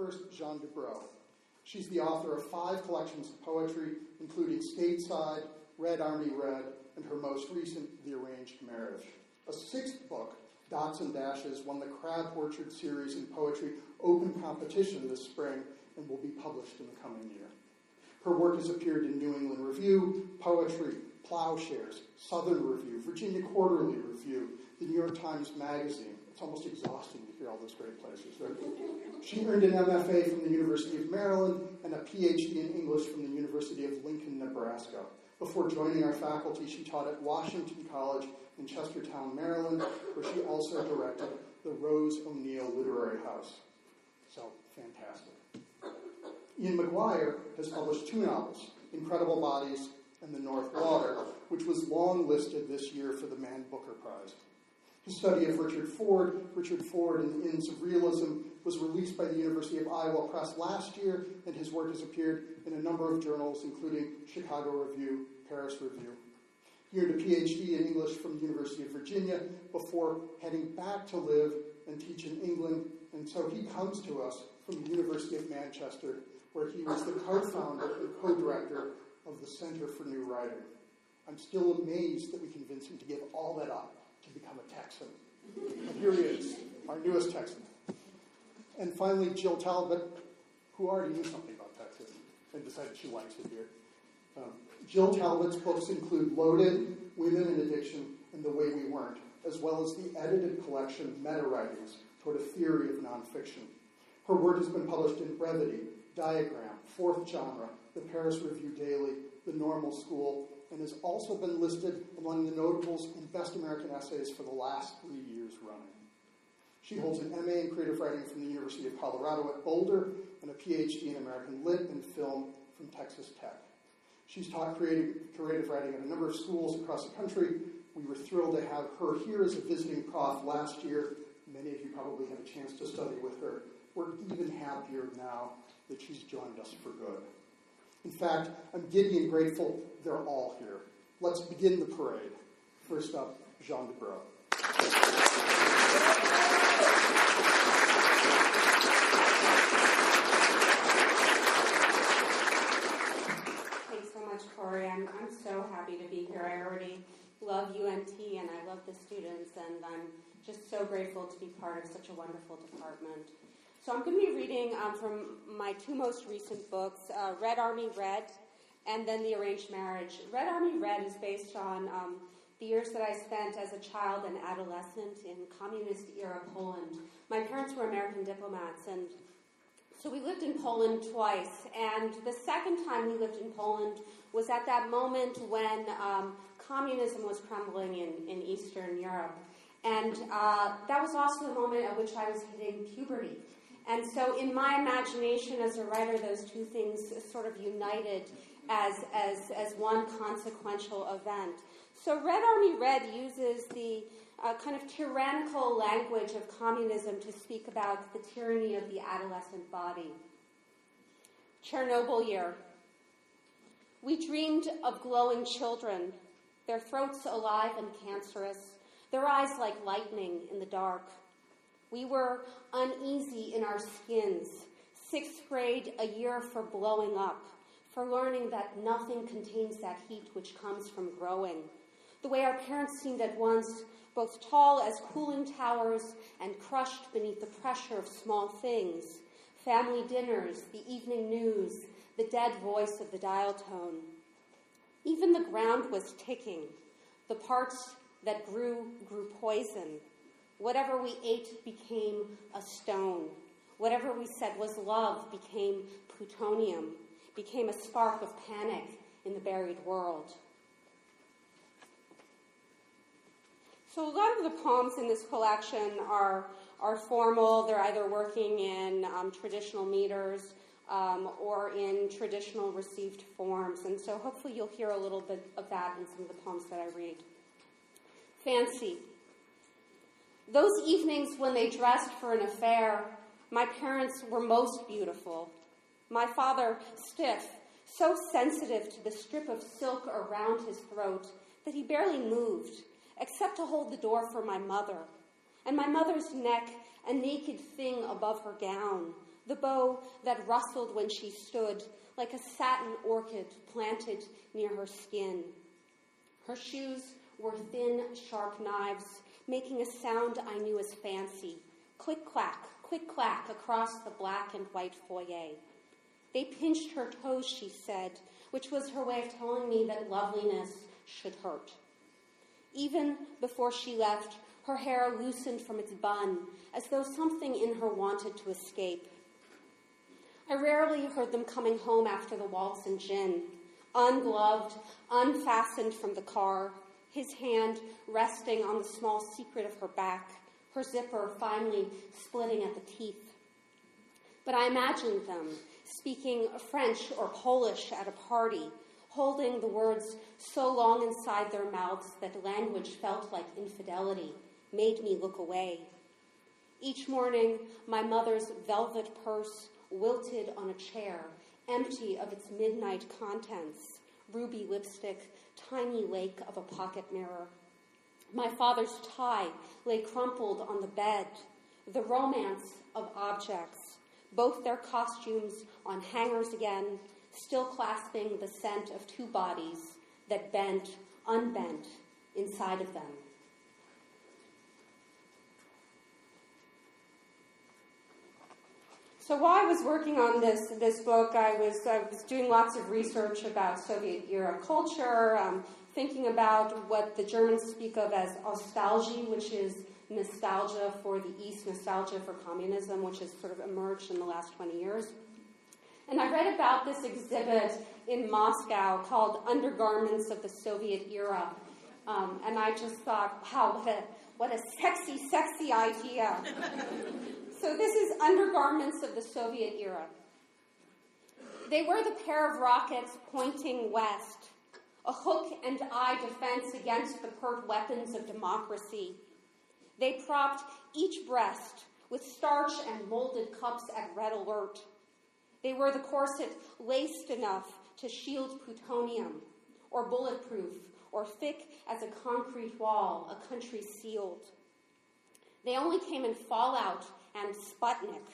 first, Jehanne Dubrow. She's the author of 5 collections of poetry, including Stateside, Red Army Red, and her most recent, The Arranged Marriage. A 6th book, Dots and Dashes, won the Crab Orchard Series in Poetry Open Competition this spring and will be published in the coming year. Her work has appeared in New England Review, Poetry, Plowshares, Southern Review, Virginia Quarterly Review, the New York Times Magazine. It's almost exhausting to hear all those great places. She earned an MFA from the University of Maryland and a PhD in English from the University of Lincoln, Nebraska. Before joining our faculty, she taught at Washington College in Chestertown, Maryland, where she also directed the Rose O'Neill Literary House. So, fantastic. Ian McGuire has published 2 novels, Incredible Bodies and The North Water, which was long listed this year for the Man Booker Prize. His study of Richard Ford and the Inns of Realism, was released by the University of Iowa Press last year, and his work has appeared in a number of journals, including Chicago Review, Paris Review. He earned a PhD in English from the University of Virginia before heading back to live and teach in England, and so he comes to us from the University of Manchester, where he was the co-founder and co-director of the Center for New Writing. I'm still amazed that we convinced him to give all that up to become a Texan. And here he is, our newest Texan. And finally, Jill Talbot, who already knew something about Texas and decided she likes it here. Jill Talbot's books include Loaded, Women and Addiction, and The Way We Weren't, as well as the edited collection Meta-Writings Toward a Theory of Nonfiction. Her work has been published in Brevity, Diagram, Fourth Genre, the Paris Review Daily, the Normal School, and has also been listed among the notables and best American essays for the last 3 years running. She holds an MA in creative writing from the University of Colorado at Boulder and a PhD in American Lit and Film from Texas Tech. She's taught creative writing at a number of schools across the country. We were thrilled to have her here as a visiting prof last year. Many of you probably had a chance to study with her. We're even happier now that she's joined us for good. In fact, I'm giddy and grateful they're all here. Let's begin the parade. First up, Jehanne Dubrow. Thanks so much, Corey. I'm so happy to be here. I already love UNT and I love the students, and I'm just so grateful to be part of such a wonderful department. So I'm going to be reading from my 2 most recent books, Red Army Red and then The Arranged Marriage. Red Army Red is based on the years that I spent as a child and adolescent in communist-era Poland. My parents were American diplomats, and so we lived in Poland twice. And the second time we lived in Poland was at that moment when communism was crumbling in Eastern Europe. And that was also the moment at which I was hitting puberty. And so in my imagination as a writer, those 2 things sort of united as one consequential event. So Red Army Red uses the kind of tyrannical language of communism to speak about the tyranny of the adolescent body. Chernobyl year. We dreamed of glowing children, their throats alive and cancerous, their eyes like lightning in the dark. We were uneasy in our skins. 6th grade, a year for blowing up, for learning that nothing contains that heat which comes from growing. The way our parents seemed at once both tall as cooling towers and crushed beneath the pressure of small things. Family dinners, the evening news, the dead voice of the dial tone. Even the ground was ticking. The parts that grew poison. Whatever we ate became a stone. Whatever we said was love became plutonium, became a spark of panic in the buried world. So a lot of the poems in this collection are formal. They're either working in traditional meters or in traditional received forms. And so hopefully you'll hear a little bit of that in some of the poems that I read. Fancy. Those evenings when they dressed for an affair, my parents were most beautiful. My father, stiff, so sensitive to the strip of silk around his throat that he barely moved, except to hold the door for my mother. And my mother's neck, a naked thing above her gown, the bow that rustled when she stood, like a satin orchid planted near her skin. Her shoes were thin, sharp knives, making a sound I knew as fancy. Click-clack, across the black and white foyer. They pinched her toes, she said, which was her way of telling me that loveliness should hurt. Even before she left, her hair loosened from its bun, as though something in her wanted to escape. I rarely heard them coming home after the waltz and gin, ungloved, unfastened from the car, his hand resting on the small secret of her back, her zipper finally splitting at the teeth. But I imagined them speaking French or Polish at a party, holding the words so long inside their mouths that language felt like infidelity, made me look away. Each morning, my mother's velvet purse wilted on a chair, empty of its midnight contents, ruby lipstick, tiny lake of a pocket mirror. My father's tie lay crumpled on the bed, the romance of objects, both their costumes on hangers again, still clasping the scent of two bodies that bent, unbent, inside of them. So while I was working on this book, I was doing lots of research about Soviet-era culture, thinking about what the Germans speak of as nostalgia, which is nostalgia for the East, nostalgia for communism, which has sort of emerged in the last 20 years. And I read about this exhibit in Moscow called Undergarments of the Soviet Era. And I just thought, wow, what a sexy, sexy idea. So this is undergarments of the Soviet era. They were the pair of rockets pointing west, a hook and eye defense against the pert weapons of democracy. They propped each breast with starch and molded cups at red alert. They were the corset laced enough to shield plutonium, or bulletproof, or thick as a concrete wall, a country sealed. They only came in Fallout and Sputnik.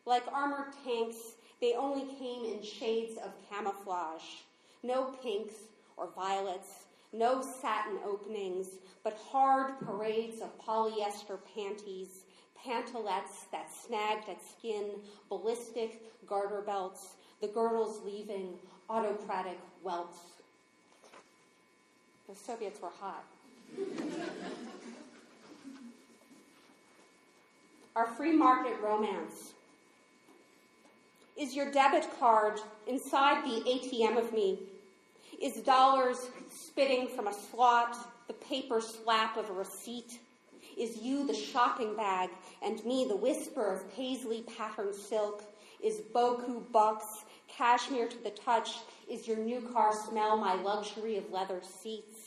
Like armored tanks, they only came in shades of camouflage. No pinks or violets, no satin openings, but hard parades of polyester panties, pantalettes that snagged at skin, ballistic garter belts, the girdles leaving autocratic welts. The Soviets were hot. Our free market romance. Is your debit card inside the ATM of me? Is dollars spitting from a slot, the paper slap of a receipt? Is you the shopping bag and me the whisper of paisley patterned silk? Is Boku bucks, cashmere to the touch? Is your new car smell my luxury of leather seats?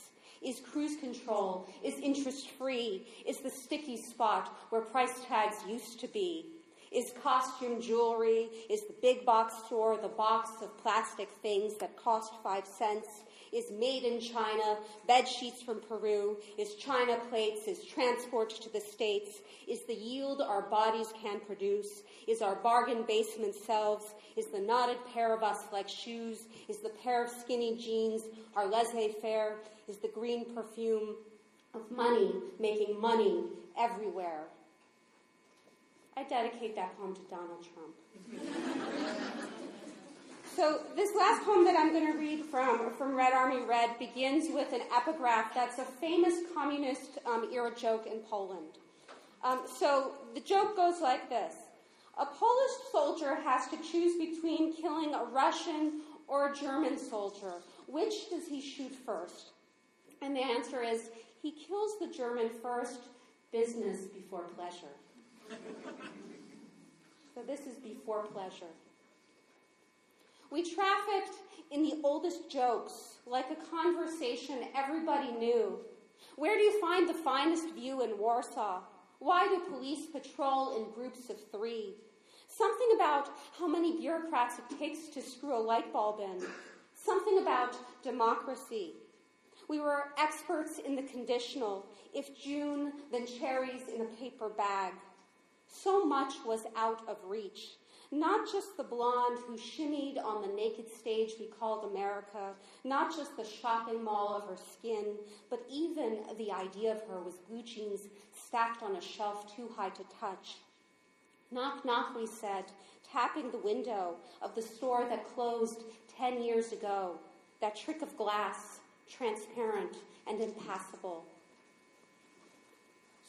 Is cruise control? Is interest free? Is the sticky spot where price tags used to be? Is costume jewelry? Is the big box store the box of plastic things that cost 5 cents? Is made in China, bed sheets from Peru? Is China plates? Is transport to the States? Is the yield our bodies can produce? Is our bargain basement selves? Is the knotted pair of us like shoes? Is the pair of skinny jeans our laissez-faire? Is the green perfume of money making money everywhere? I dedicate that poem to Donald Trump. So this last poem that I'm going to read from Red Army Red begins with an epigraph that's a famous communist era joke in Poland. So the joke goes like this. A Polish soldier has to choose between killing a Russian or a German soldier. Which does he shoot first? And the answer is, he kills the German first, business before pleasure. So this is before pleasure. We trafficked in the oldest jokes, like a conversation everybody knew. Where do you find the finest view in Warsaw? Why do police patrol in groups of 3? Something about how many bureaucrats it takes to screw a light bulb in. Something about democracy. We were experts in the conditional. If June, then cherries in a paper bag. So much was out of reach. Not just the blonde who shimmied on the naked stage we called America, not just the shopping mall of her skin, but even the idea of her with blue jeans stacked on a shelf too high to touch. Knock, knock, we said, tapping the window of the store that closed 10 years ago, that trick of glass, transparent and impassable.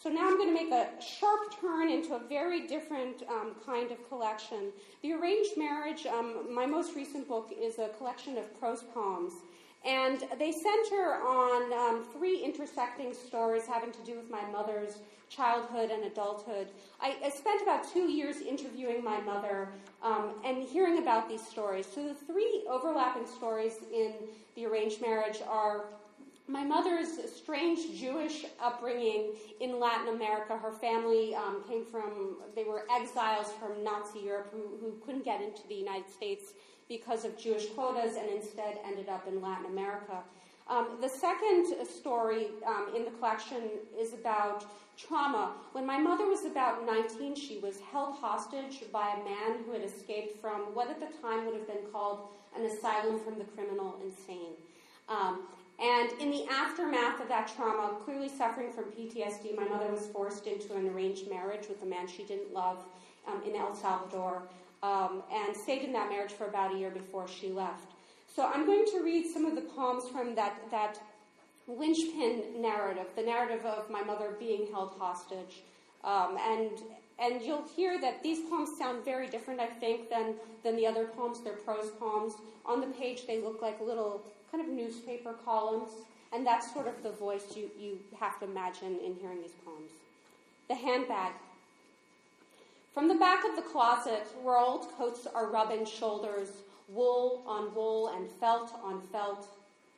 So now I'm going to make a sharp turn into a very different kind of collection. The Arranged Marriage, my most recent book, is a collection of prose poems. And they center on three intersecting stories having to do with my mother's childhood and adulthood. I spent about 2 years interviewing my mother and hearing about these stories. So the three overlapping stories in The Arranged Marriage are my mother's strange Jewish upbringing in Latin America. Her family they were exiles from Nazi Europe who couldn't get into the United States because of Jewish quotas and instead ended up in Latin America. The second story in the collection is about trauma. When my mother was about 19, she was held hostage by a man who had escaped from what at the time would have been called an asylum from the criminal insane. And in the aftermath of that trauma, clearly suffering from PTSD, my mother was forced into an arranged marriage with a man she didn't love in El Salvador, and stayed in that marriage for about a year before she left. So I'm going to read some of the poems from that linchpin narrative, the narrative of my mother being held hostage. And you'll hear that these poems sound very different, I think, than the other poems. They're prose poems. On the page, they look like little kind of newspaper columns, and that's sort of the voice you have to imagine in hearing these poems. The handbag. From the back of the closet, where old coats are rubbing shoulders, wool on wool and felt on felt,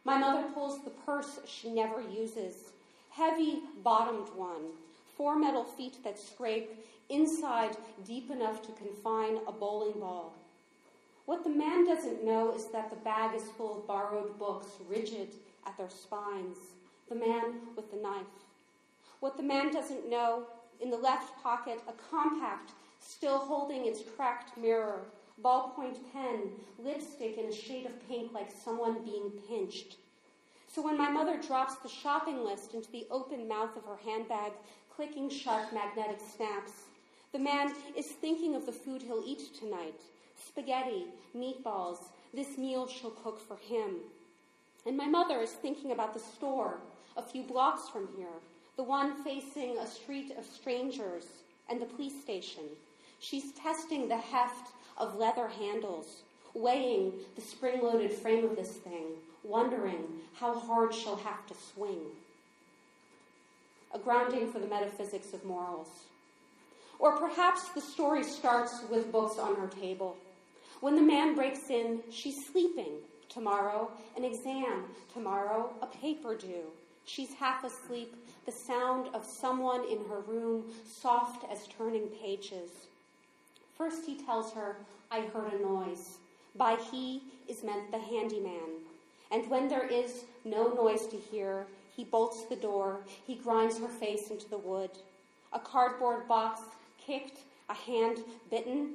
my mother pulls the purse she never uses, heavy bottomed one, 4 metal feet that scrape, inside deep enough to confine a bowling ball. What the man doesn't know is that the bag is full of borrowed books, rigid at their spines. The man with the knife. What the man doesn't know, in the left pocket, a compact, still holding its cracked mirror, ballpoint pen, lipstick in a shade of pink like someone being pinched. So when my mother drops the shopping list into the open mouth of her handbag, clicking shut magnetic snaps, the man is thinking of the food he'll eat tonight. Spaghetti, meatballs, this meal she'll cook for him. And my mother is thinking about the store a few blocks from here, the one facing a street of strangers and the police station. She's testing the heft of leather handles, weighing the spring-loaded frame of this thing, wondering how hard she'll have to swing. A grounding for the metaphysics of morals. Or perhaps the story starts with books on her table. When the man breaks in, she's sleeping. Tomorrow, an exam. Tomorrow, a paper due. She's half asleep, the sound of someone in her room, soft as turning pages. First he tells her, I heard a noise. By he is meant the handyman. And when there is no noise to hear, he bolts the door, he grinds her face into the wood. A cardboard box kicked, a hand bitten.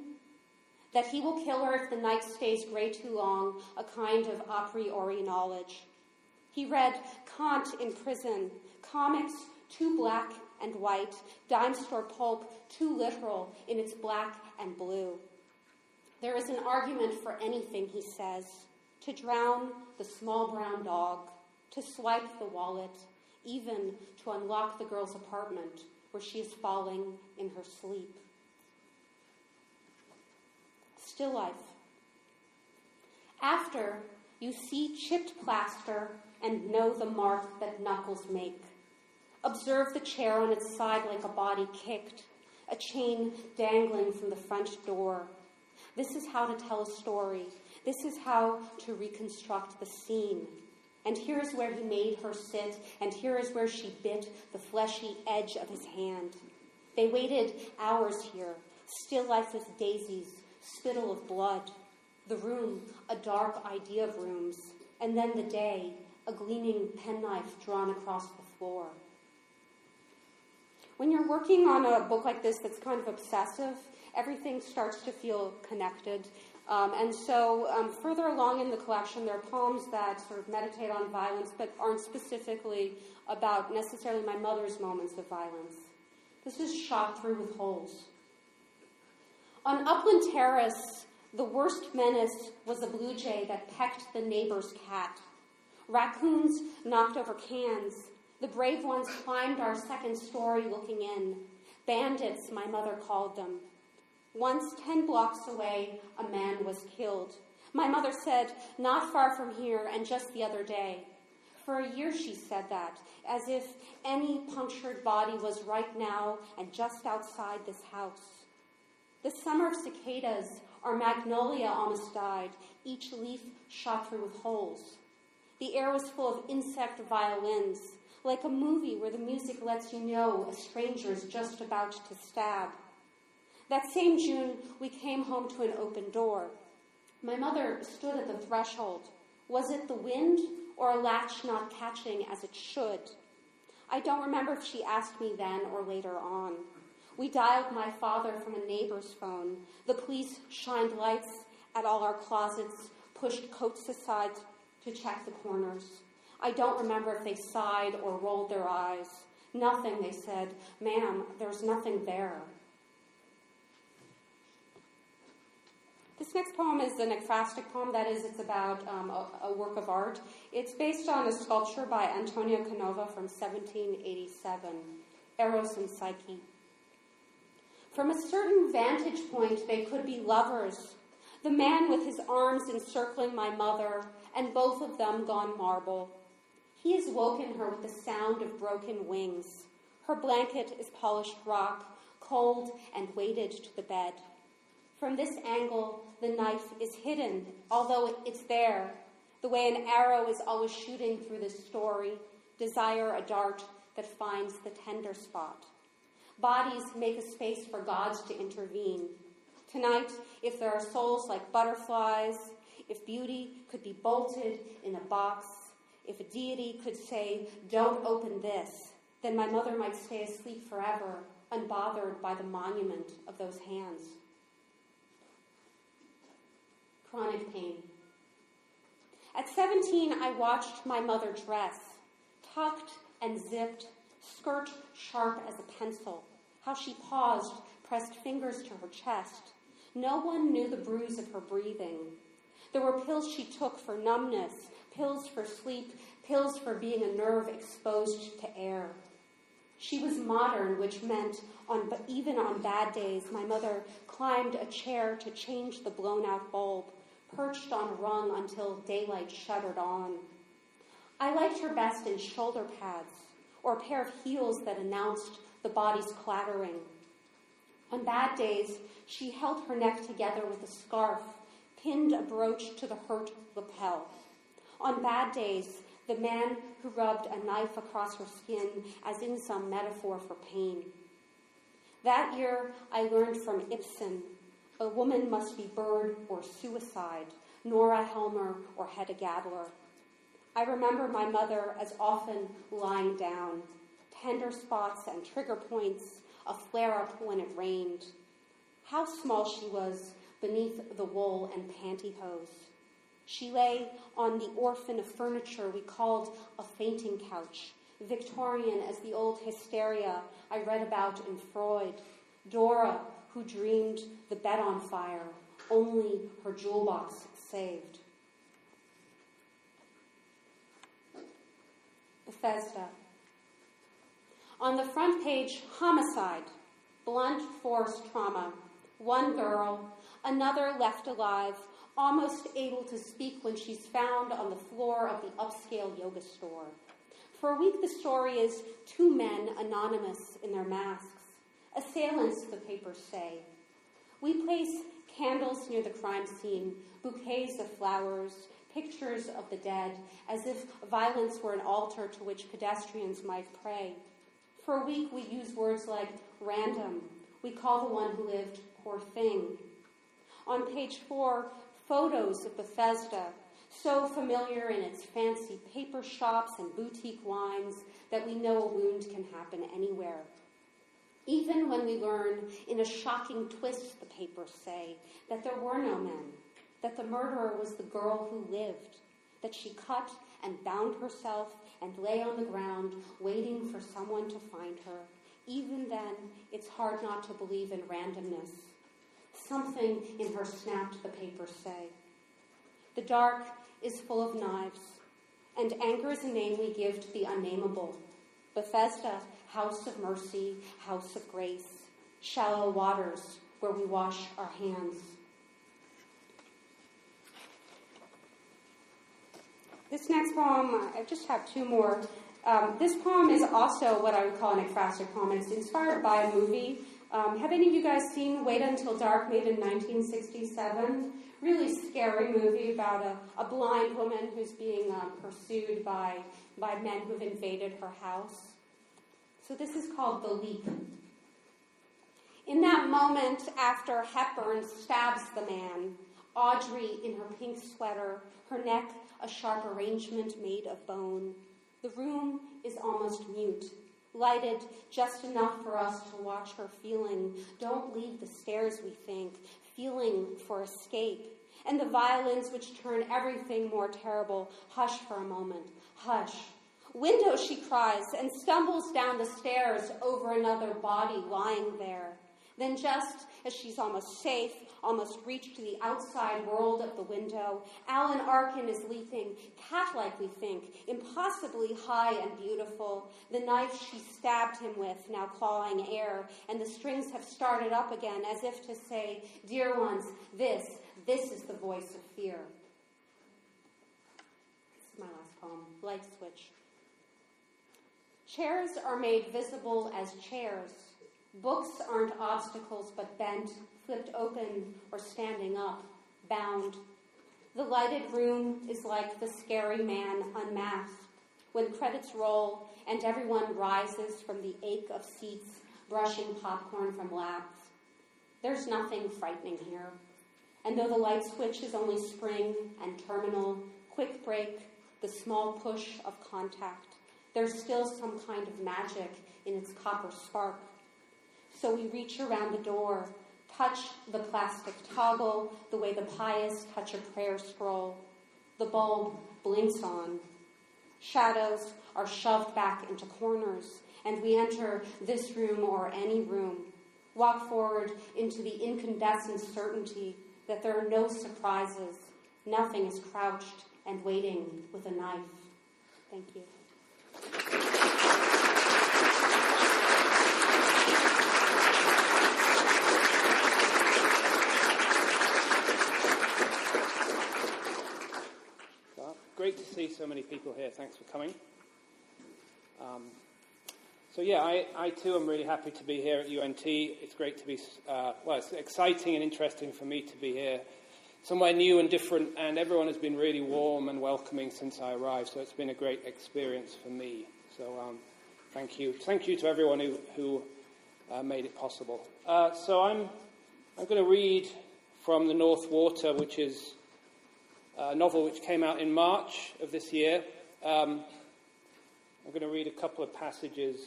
That he will kill her if the night stays gray too long, a kind of a priori knowledge. He read Kant in prison, comics too black and white, dime store pulp too literal in its black and blue. There is an argument for anything, he says, to drown the small brown dog, to swipe the wallet, even to unlock the girl's apartment where she is falling in her sleep. Still life. After, you see chipped plaster and know the mark that knuckles make. Observe the chair on its side like a body kicked, a chain dangling from the front door. This is how to tell a story. This is how to reconstruct the scene. And here is where he made her sit, and here is where she bit the fleshy edge of his hand. They waited hours here, still life with daisies, spittle of blood. The room, a dark idea of rooms. And then the day, a gleaming penknife drawn across the floor. When you're working on a book like this that's kind of obsessive, everything starts to feel connected. And so further along in the collection, there are poems that sort of meditate on violence, but aren't specifically about necessarily my mother's moments of violence. This is Shot Through with Holes. On Upland Terrace, the worst menace was a blue jay that pecked the neighbor's cat. Raccoons knocked over cans. The brave ones climbed our second story looking in. Bandits, my mother called them. Once, 10 blocks away, a man was killed. My mother said, not far from here and just the other day. For a year she said that, as if any punctured body was right now and just outside this house. The summer of cicadas, our magnolia almost died, each leaf shot through with holes. The air was full of insect violins, like a movie where the music lets you know a stranger is just about to stab. That same June, we came home to an open door. My mother stood at the threshold. Was it the wind or a latch not catching as it should? I don't remember if she asked me then or later on. We dialed my father from a neighbor's phone. The police shined lights at all our closets, pushed coats aside to check the corners. I don't remember if they sighed or rolled their eyes. Nothing, they said. Ma'am, there's nothing there. This next poem is an ekphrastic poem. That is, it's about a work of art. It's based on a sculpture by Antonio Canova from 1787, Eros and Psyche. From a certain vantage point, they could be lovers. The man with his arms encircling my mother, and both of them gone marble. He has woken her with the sound of broken wings. Her blanket is polished rock, cold and weighted to the bed. From this angle, the knife is hidden, although it's there, the way an arrow is always shooting through this story, desire a dart that finds the tender spot. Bodies make a space for gods to intervene. Tonight, if there are souls like butterflies, if beauty could be bolted in a box, if a deity could say, don't open this, then my mother might stay asleep forever, unbothered by the monument of those hands. Chronic pain. At 17, I watched my mother dress, tucked and zipped, skirt sharp as a pencil. How she paused, pressed fingers to her chest. No one knew the bruise of her breathing. There were pills she took for numbness, pills for sleep, pills for being a nerve exposed to air. She was modern, which meant even on bad days, my mother climbed a chair to change the blown-out bulb, perched on a rung until daylight shuddered on. I liked her best in shoulder pads, or a pair of heels that announced the body's clattering. On bad days, she held her neck together with a scarf, pinned a brooch to the hurt lapel. On bad days, the man who rubbed a knife across her skin as in some metaphor for pain. That year, I learned from Ibsen, a woman must be bird or suicide, Nora Helmer or Hedda Gabler. I remember my mother as often lying down, tender spots and trigger points, a flare-up when it rained. How small she was beneath the wool and pantyhose. She lay on the orphan of furniture we called a fainting couch, Victorian as the old hysteria I read about in Freud. Dora, who dreamed the bed on fire, only her jewel box saved. Bethesda. On the front page, homicide, blunt force trauma. One girl, another left alive, almost able to speak when she's found on the floor of the upscale yoga store. For a week, the story is two men anonymous in their masks. Assailants, the papers say. We place candles near the crime scene, bouquets of flowers, pictures of the dead, as if violence were an altar to which pedestrians might pray. For a week, we use words like random. We call the one who lived poor thing. On page 4, photos of Bethesda, so familiar in its fancy paper shops and boutique wines that we know a wound can happen anywhere. Even when we learn, in a shocking twist, the papers say, that there were no men, that the murderer was the girl who lived, that she cut and bound herself and lay on the ground waiting for someone to find her. Even then, it's hard not to believe in randomness. Something in her snapped, the papers say. The dark is full of knives, and anger is a name we give to the unnameable. Bethesda, house of mercy, house of grace, shallow waters where we wash our hands. This next poem, I just have two more. This poem is also what I would call an ekphrastic poem. It's inspired by a movie. Have any of you guys seen Wait Until Dark, made in 1967? Really scary movie about a blind woman who's being pursued by men who've invaded her house. So this is called The Leap. In that moment after Hepburn stabs the man, Audrey in her pink sweater, her neck a sharp arrangement made of bone. The room is almost mute, lighted just enough for us to watch her feeling. Don't leave the stairs, we think, feeling for escape. And the violins which turn everything more terrible. Hush for a moment, hush. Window, she cries, and stumbles down the stairs over another body lying there. Then just as she's almost safe, almost reached the outside world of the window, Alan Arkin is leaping, cat-like we think, impossibly high and beautiful. The knife she stabbed him with, now clawing air, and the strings have started up again as if to say, dear ones, this is the voice of fear. This is my last poem, Light Switch. Chairs are made visible as chairs. Books aren't obstacles but bent, flipped open, or standing up, bound. The lighted room is like the scary man unmasked. When credits roll and everyone rises from the ache of seats, brushing popcorn from laps. There's nothing frightening here. And though the light switch is only spring and terminal, quick break, the small push of contact, there's still some kind of magic in its copper spark. So we reach around the door, touch the plastic toggle the way the pious touch a prayer scroll. The bulb blinks on. Shadows are shoved back into corners, and we enter this room or any room. Walk forward into the incandescent certainty that there are no surprises. Nothing is crouched and waiting with a knife. Thank you. Great to see so many people here. Thanks for coming. I too am really happy to be here at UNT. It's great to be, it's exciting and interesting for me to be here. Somewhere new and different, and everyone has been really warm and welcoming since I arrived, so it's been a great experience for me. So thank you. Thank you to everyone who made it possible. So I'm going to read from The North Water, which is a novel which came out in March of this year. I'm going to read a couple of passages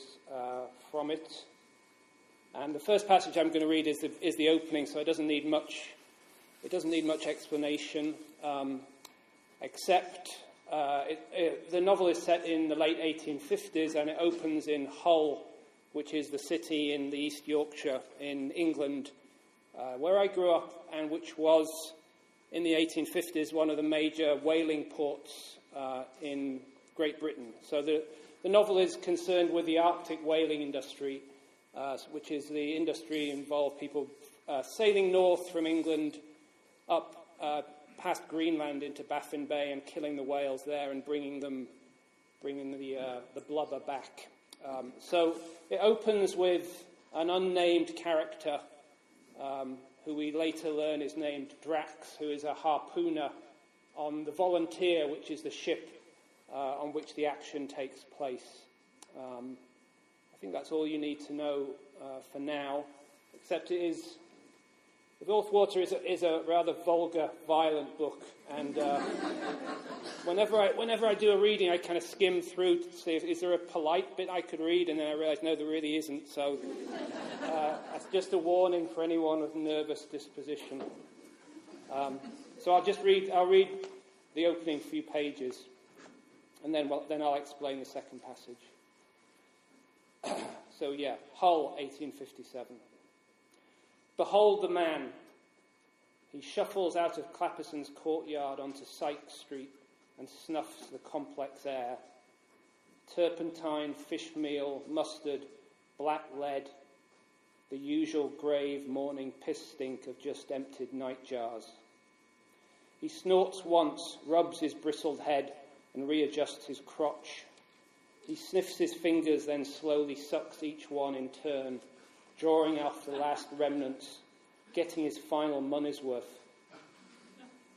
from it. And the first passage I'm going to read is the opening, so it doesn't need much explanation, except the novel is set in the late 1850s, and it opens in Hull, which is the city in the East Yorkshire in England, where I grew up, and which was, in the 1850s, one of the major whaling ports in Great Britain. So the novel is concerned with the Arctic whaling industry, which is the industry involved people sailing north from England up past Greenland into Baffin Bay and killing the whales there and bringing the blubber back. So it opens with an unnamed character who we later learn is named Drax, who is a harpooner on the Volunteer, which is the ship on which the action takes place. I think that's all you need to know for now, except it is The Fourth Water is a rather vulgar, violent book, and whenever I do a reading, I kind of skim through to see is there a polite bit I could read, and then I realise, no, there really isn't, so that's just a warning for anyone with a nervous disposition. So I'll read the opening few pages, and then I'll explain the second passage. So Hull, 1857. Behold the man. He shuffles out of Clapperson's courtyard onto Sykes Street and snuffs the complex air. Turpentine, fish meal, mustard, black lead, the usual grave morning piss stink of just emptied night jars. He snorts once, rubs his bristled head and readjusts his crotch. He sniffs his fingers, then slowly sucks each one in turn, drawing off the last remnants, getting his final money's worth.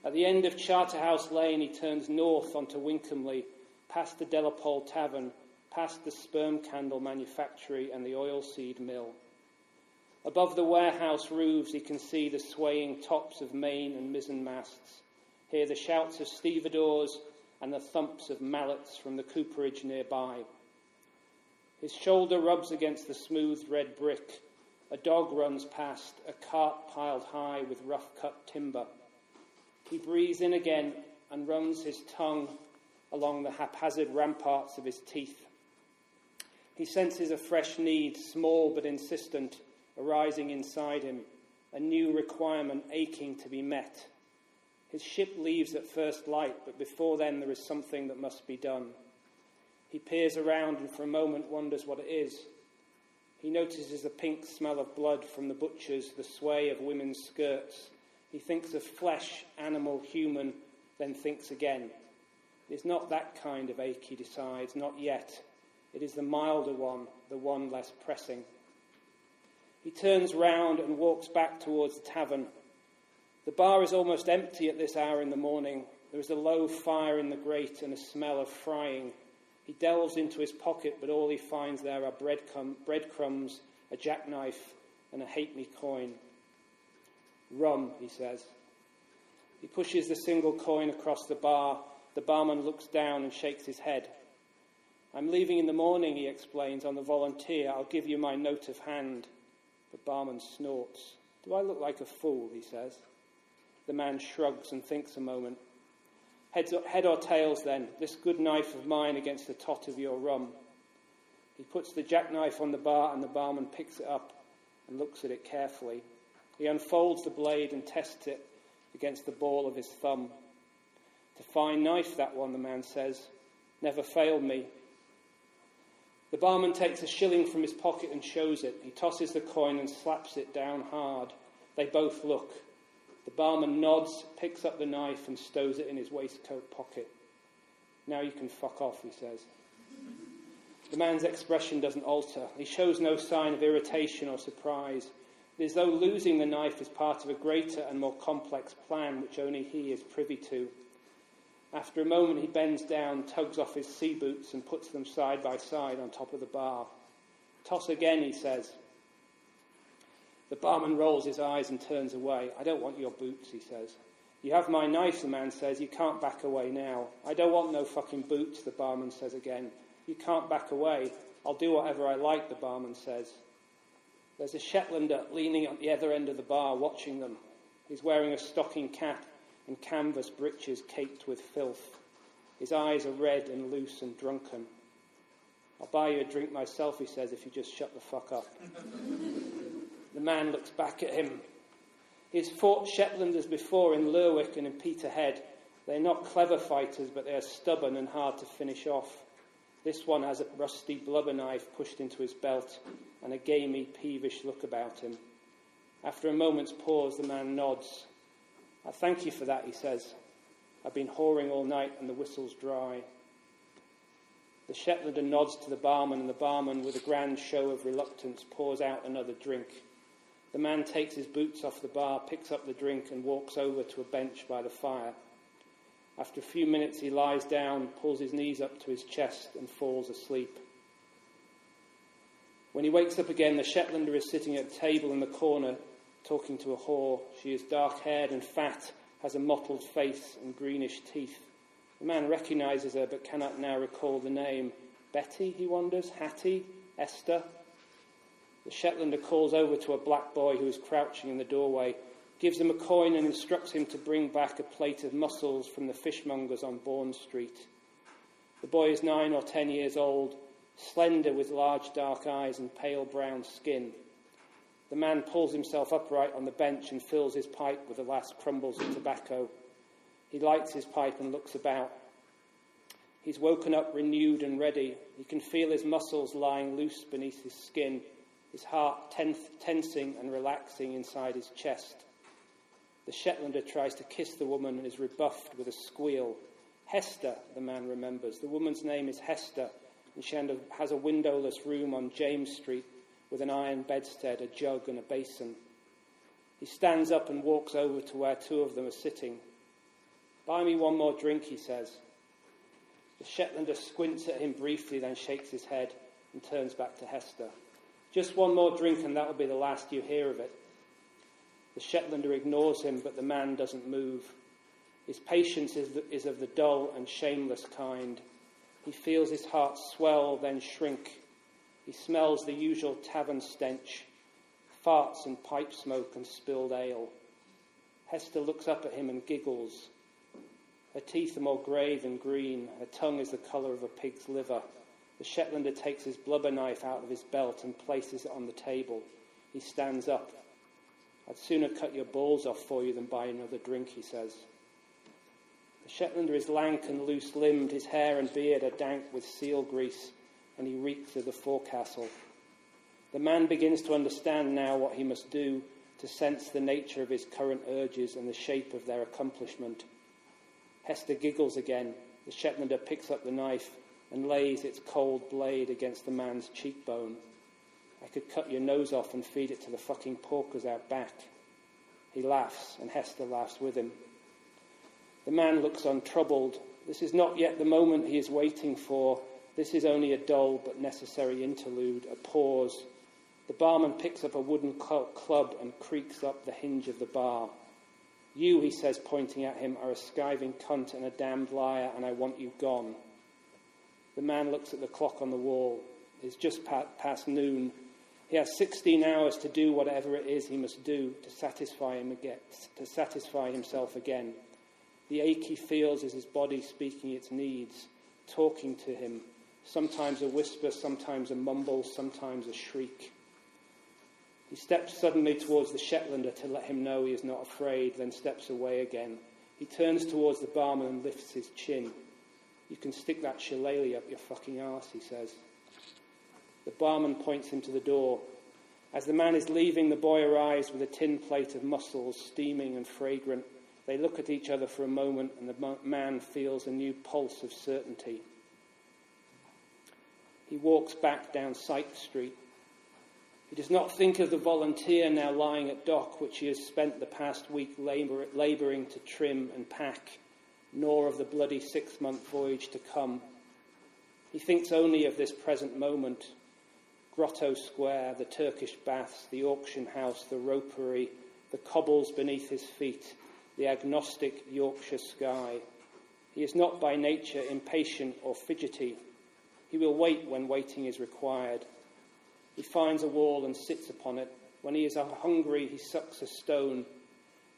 At the end of Charterhouse Lane, he turns north onto Wincolmley, past the Delapole Tavern, past the sperm candle manufactory and the oilseed mill. Above the warehouse roofs, he can see the swaying tops of main and mizzen masts, hear the shouts of stevedores and the thumps of mallets from the cooperage nearby. His shoulder rubs against the smooth red brick. A dog runs past, a cart piled high with rough-cut timber. He breathes in again and runs his tongue along the haphazard ramparts of his teeth. He senses a fresh need, small but insistent, arising inside him, a new requirement aching to be met. His ship leaves at first light, but before then there is something that must be done. He peers around and for a moment wonders what it is. He notices the pink smell of blood from the butchers, the sway of women's skirts. He thinks of flesh, animal, human, then thinks again. It is not that kind of ache, he decides, not yet. It is the milder one, the one less pressing. He turns round and walks back towards the tavern. The bar is almost empty at this hour in the morning. There is a low fire in the grate and a smell of frying. He delves into his pocket, but all he finds there are breadcrumbs, a jackknife, and a halfpenny coin. Rum, he says. He pushes the single coin across the bar. The barman looks down and shakes his head. I'm leaving in the morning, he explains, on the volunteer. I'll give you my note of hand. The barman snorts. Do I look like a fool, he says. The man shrugs and thinks a moment. Head or tails, then, this good knife of mine against the tot of your rum. He puts the jackknife on the bar and the barman picks it up and looks at it carefully. He unfolds the blade and tests it against the ball of his thumb. It's a fine knife, that one, the man says. Never failed me. The barman takes a shilling from his pocket and shows it. He tosses the coin and slaps it down hard. They both look. The barman nods, picks up the knife and stows it in his waistcoat pocket. Now you can fuck off, he says. The man's expression doesn't alter. He shows no sign of irritation or surprise. It is though losing the knife is part of a greater and more complex plan which only he is privy to. After a moment he bends down, tugs off his sea boots and puts them side by side on top of the bar. Toss again, he says. The barman rolls his eyes and turns away. I don't want your boots, he says. You have my knife, the man says. You can't back away now. I don't want no fucking boots, the barman says again. You can't back away. I'll do whatever I like, the barman says. There's a Shetlander leaning at the other end of the bar watching them. He's wearing a stocking cap and canvas breeches caked with filth. His eyes are red and loose and drunken. I'll buy you a drink myself, he says, if you just shut the fuck up. The man looks back at him. He's fought Shetlanders before in Lerwick and in Peterhead. They're not clever fighters, but they're stubborn and hard to finish off. This one has a rusty blubber knife pushed into his belt and a gamey, peevish look about him. After a moment's pause, the man nods. I thank you for that, he says. I've been whoring all night and the whistle's dry. The Shetlander nods to the barman, and the barman, with a grand show of reluctance, pours out another drink. The man takes his boots off the bar, picks up the drink and walks over to a bench by the fire. After a few minutes he lies down, pulls his knees up to his chest and falls asleep. When he wakes up again, the Shetlander is sitting at a table in the corner, talking to a whore. She is dark-haired and fat, has a mottled face and greenish teeth. The man recognises her but cannot now recall the name. Betty, he wonders? Hattie? Esther? The Shetlander calls over to a black boy who is crouching in the doorway, gives him a coin and instructs him to bring back a plate of mussels from the fishmongers on Bourne Street. The boy is 9 or 10 years old, slender with large dark eyes and pale brown skin. The man pulls himself upright on the bench and fills his pipe with the last crumbles of tobacco. He lights his pipe and looks about. He's woken up renewed and ready. He can feel his muscles lying loose beneath his skin, his heart tensing and relaxing inside his chest. The Shetlander tries to kiss the woman and is rebuffed with a squeal. Hester, the man remembers. The woman's name is Hester, and she has a windowless room on James Street with an iron bedstead, a jug and a basin. He stands up and walks over to where two of them are sitting. "Buy me one more drink," he says. The Shetlander squints at him briefly, then shakes his head and turns back to Hester. "Just one more drink and that'll be the last you hear of it." The Shetlander ignores him, but the man doesn't move. His patience is of the dull and shameless kind. He feels his heart swell, then shrink. He smells the usual tavern stench, farts and pipe smoke and spilled ale. Hester looks up at him and giggles. Her teeth are more grey than green. Her tongue is the colour of a pig's liver. The Shetlander takes his blubber knife out of his belt and places it on the table. He stands up. "I'd sooner cut your balls off for you than buy another drink," he says. The Shetlander is lank and loose-limbed. His hair and beard are dank with seal grease, and he reeks of the forecastle. The man begins to understand now what he must do to sense the nature of his current urges and the shape of their accomplishment. Hester giggles again. The Shetlander picks up the knife and lays its cold blade against the man's cheekbone. "I could cut your nose off and feed it to the fucking porkers out back." He laughs, and Hester laughs with him. The man looks untroubled. This is not yet the moment he is waiting for. This is only a dull but necessary interlude, a pause. The barman picks up a wooden club and creaks up the hinge of the bar. "You," he says, pointing at him, "are a skiving cunt and a damned liar, and I want you gone." The man looks at the clock on the wall. It's just past noon. He has 16 hours to do whatever it is he must do to satisfy himself again. The ache he feels is his body speaking its needs, talking to him, sometimes a whisper, sometimes a mumble, sometimes a shriek. He steps suddenly towards the Shetlander to let him know he is not afraid, then steps away again. He turns towards the barman and lifts his chin. "You can stick that shillelagh up your fucking arse," he says. The barman points him to the door. As the man is leaving, the boy arrives with a tin plate of mussels, steaming and fragrant. They look at each other for a moment, and the man feels a new pulse of certainty. He walks back down Syke Street. He does not think of the volunteer now lying at dock, which he has spent the past week labouring to trim and pack, nor of the bloody 6-month voyage to come. He thinks only of this present moment. Grotto Square, the Turkish baths, the auction house, the ropery, the cobbles beneath his feet, the agnostic Yorkshire sky. He is not by nature impatient or fidgety. He will wait when waiting is required. He finds a wall and sits upon it. When he is hungry, he sucks a stone.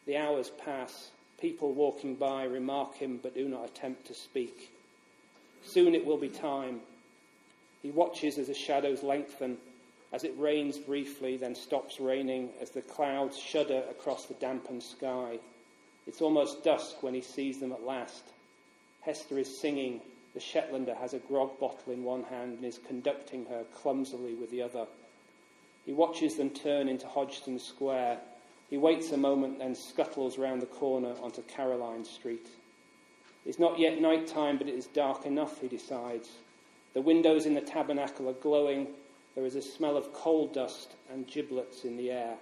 The hours pass. People walking by remark him but do not attempt to speak. Soon it will be time. He watches as the shadows lengthen, as it rains briefly, then stops raining, as the clouds shudder across the dampened sky. It's almost dusk when he sees them at last. Hester is singing. The Shetlander has a grog bottle in one hand and is conducting her clumsily with the other. He watches them turn into Hodgson Square. He waits a moment, then scuttles round the corner onto Caroline Street. It's not yet night time, but it is dark enough, he decides. The windows in the tabernacle are glowing. There is a smell of coal dust and giblets in the air.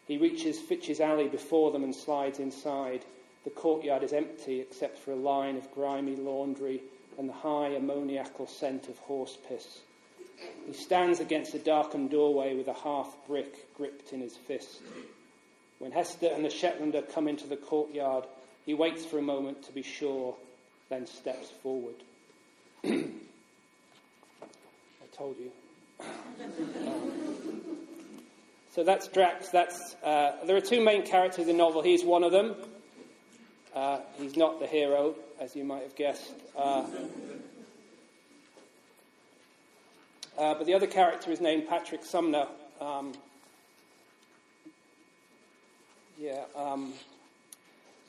He reaches Fitch's Alley before them and slides inside. The courtyard is empty except for a line of grimy laundry and the high ammoniacal scent of horse piss. He stands against a darkened doorway with a half brick gripped in his fist. When Hester and the Shetlander come into the courtyard, he waits for a moment to be sure, then steps forward. I told you. So that's Drax. There are two main characters in the novel. He's one of them. He's not the hero, as you might have guessed. But the other character is named Patrick Sumner.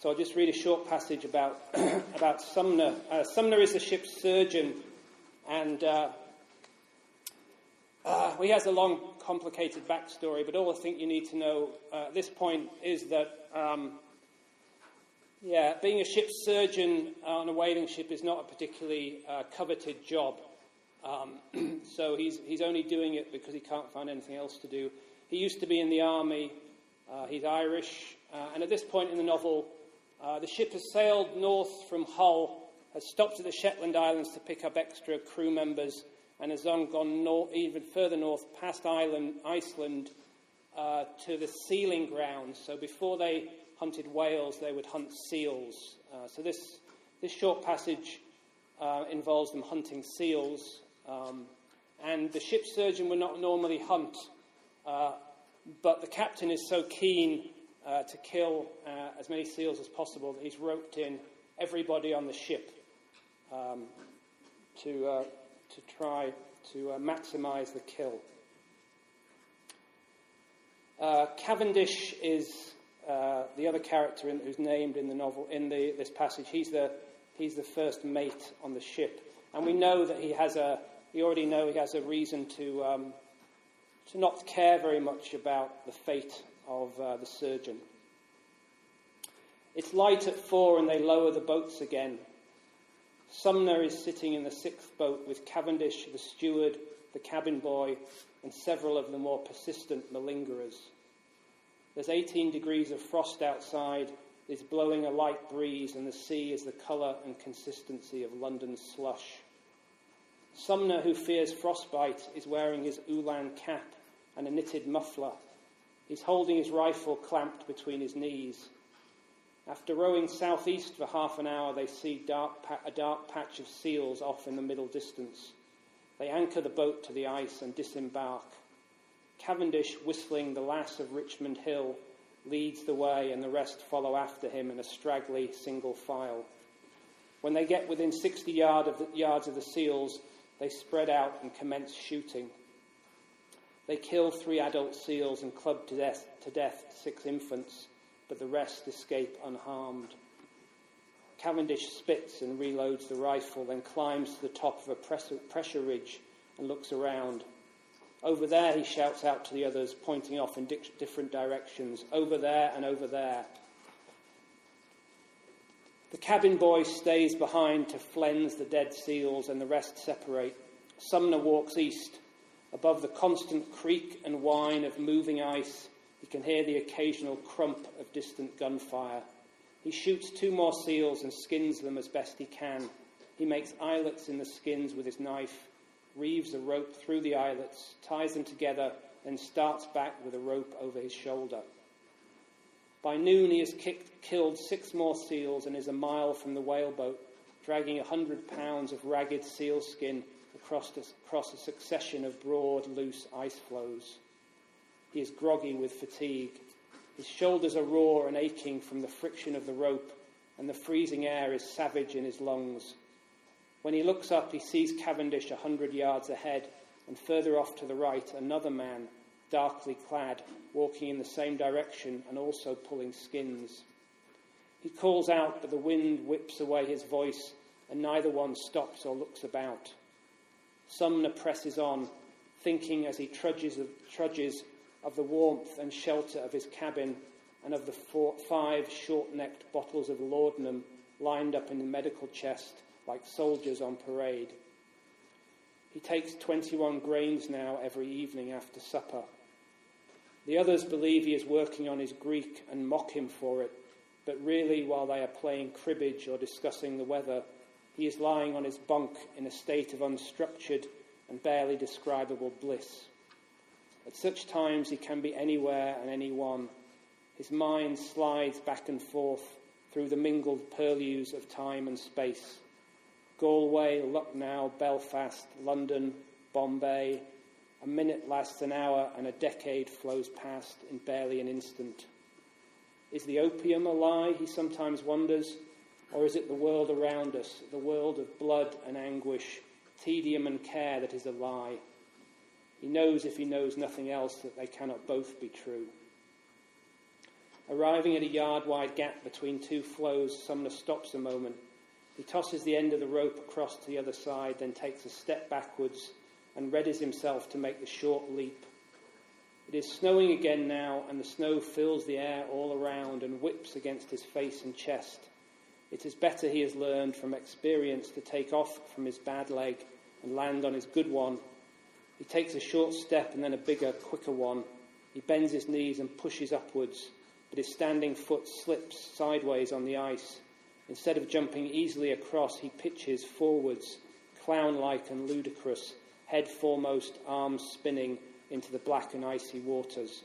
So I'll just read a short passage about Sumner. Sumner is the ship's surgeon, and he has a long, complicated backstory, but all I think you need to know at this point is that, being a ship's surgeon on a whaling ship is not a particularly coveted job. So he's only doing it because he can't find anything else to do. He used to be in the army. He's Irish. And at this point in the novel, the ship has sailed north from Hull, has stopped at the Shetland Islands to pick up extra crew members, and has gone even further north past Iceland to the sealing grounds. So before they hunted whales, they would hunt seals. So this short passage involves them hunting seals. And the ship's surgeon would not normally hunt, but the captain is so keen to kill as many seals as possible that he's roped in everybody on the ship to try to maximise the kill. Cavendish is the other character who's named in the novel in this passage. He's the first mate on the ship, and we know that he already know he has a reason to not care very much about the fate of the surgeon. It's light at 4 and they lower the boats again. Sumner is sitting in the 6th boat with Cavendish, the steward, the cabin boy, and several of the more persistent malingerers. There's 18 degrees of frost outside, it's blowing a light breeze, and the sea is the colour and consistency of London slush. Sumner, who fears frostbite, is wearing his Ulan cap and a knitted muffler. He's holding his rifle clamped between his knees. After rowing southeast for half an hour, they see a dark patch of seals off in the middle distance. They anchor the boat to the ice and disembark. Cavendish, whistling the Lass of Richmond Hill, leads the way, and the rest follow after him in a straggly single file. When they get within 60 yards of the seals, they spread out and commence shooting. They kill 3 adult seals and club to death 6 infants, but the rest escape unharmed. Cavendish spits and reloads the rifle, then climbs to the top of a pressure ridge and looks around. Over there, he shouts out to the others, pointing off in different directions. Over there and over there. The cabin boy stays behind to flens the dead seals, and the rest separate. Sumner walks east. Above the constant creak and whine of moving ice, he can hear the occasional crump of distant gunfire. He shoots 2 more seals and skins them as best he can. He makes eyelets in the skins with his knife, reeves a rope through the eyelets, ties them together, then starts back with a rope over his shoulder. By noon he has killed 6 more seals and is a mile from the whaleboat, dragging 100 pounds of ragged seal skin across a succession of broad, loose ice floes. He is groggy with fatigue. His shoulders are raw and aching from the friction of the rope, and the freezing air is savage in his lungs. When he looks up, he sees Cavendish 100 yards ahead, and further off to the right, another man, darkly clad, walking in the same direction and also pulling skins. He calls out, but the wind whips away his voice, and neither one stops or looks about. Sumner presses on, thinking as he trudges of the warmth and shelter of his cabin and of the 5 short-necked bottles of laudanum lined up in the medical chest like soldiers on parade. He takes 21 grains now every evening after supper. The others believe he is working on his Greek and mock him for it, but really, while they are playing cribbage or discussing the weather, he is lying on his bunk in a state of unstructured and barely describable bliss. At such times he can be anywhere and anyone. His mind slides back and forth through the mingled purlieus of time and space. Galway, Lucknow, Belfast, London, Bombay. A minute lasts an hour and a decade flows past in barely an instant. Is the opium a lie, he sometimes wonders, or is it the world around us, the world of blood and anguish, tedium and care that is a lie? He knows, if he knows nothing else, that they cannot both be true. Arriving at a yard-wide gap between two flows, Sumner stops a moment. He tosses the end of the rope across to the other side, then takes a step backwards and readies himself to make the short leap. It is snowing again now, and the snow fills the air all around and whips against his face and chest. It is better, he has learned from experience, to take off from his bad leg and land on his good one. He takes a short step and then a bigger, quicker one. He bends his knees and pushes upwards, but his standing foot slips sideways on the ice. Instead of jumping easily across, he pitches forwards, clown-like and ludicrous, head foremost, arms spinning into the black and icy waters.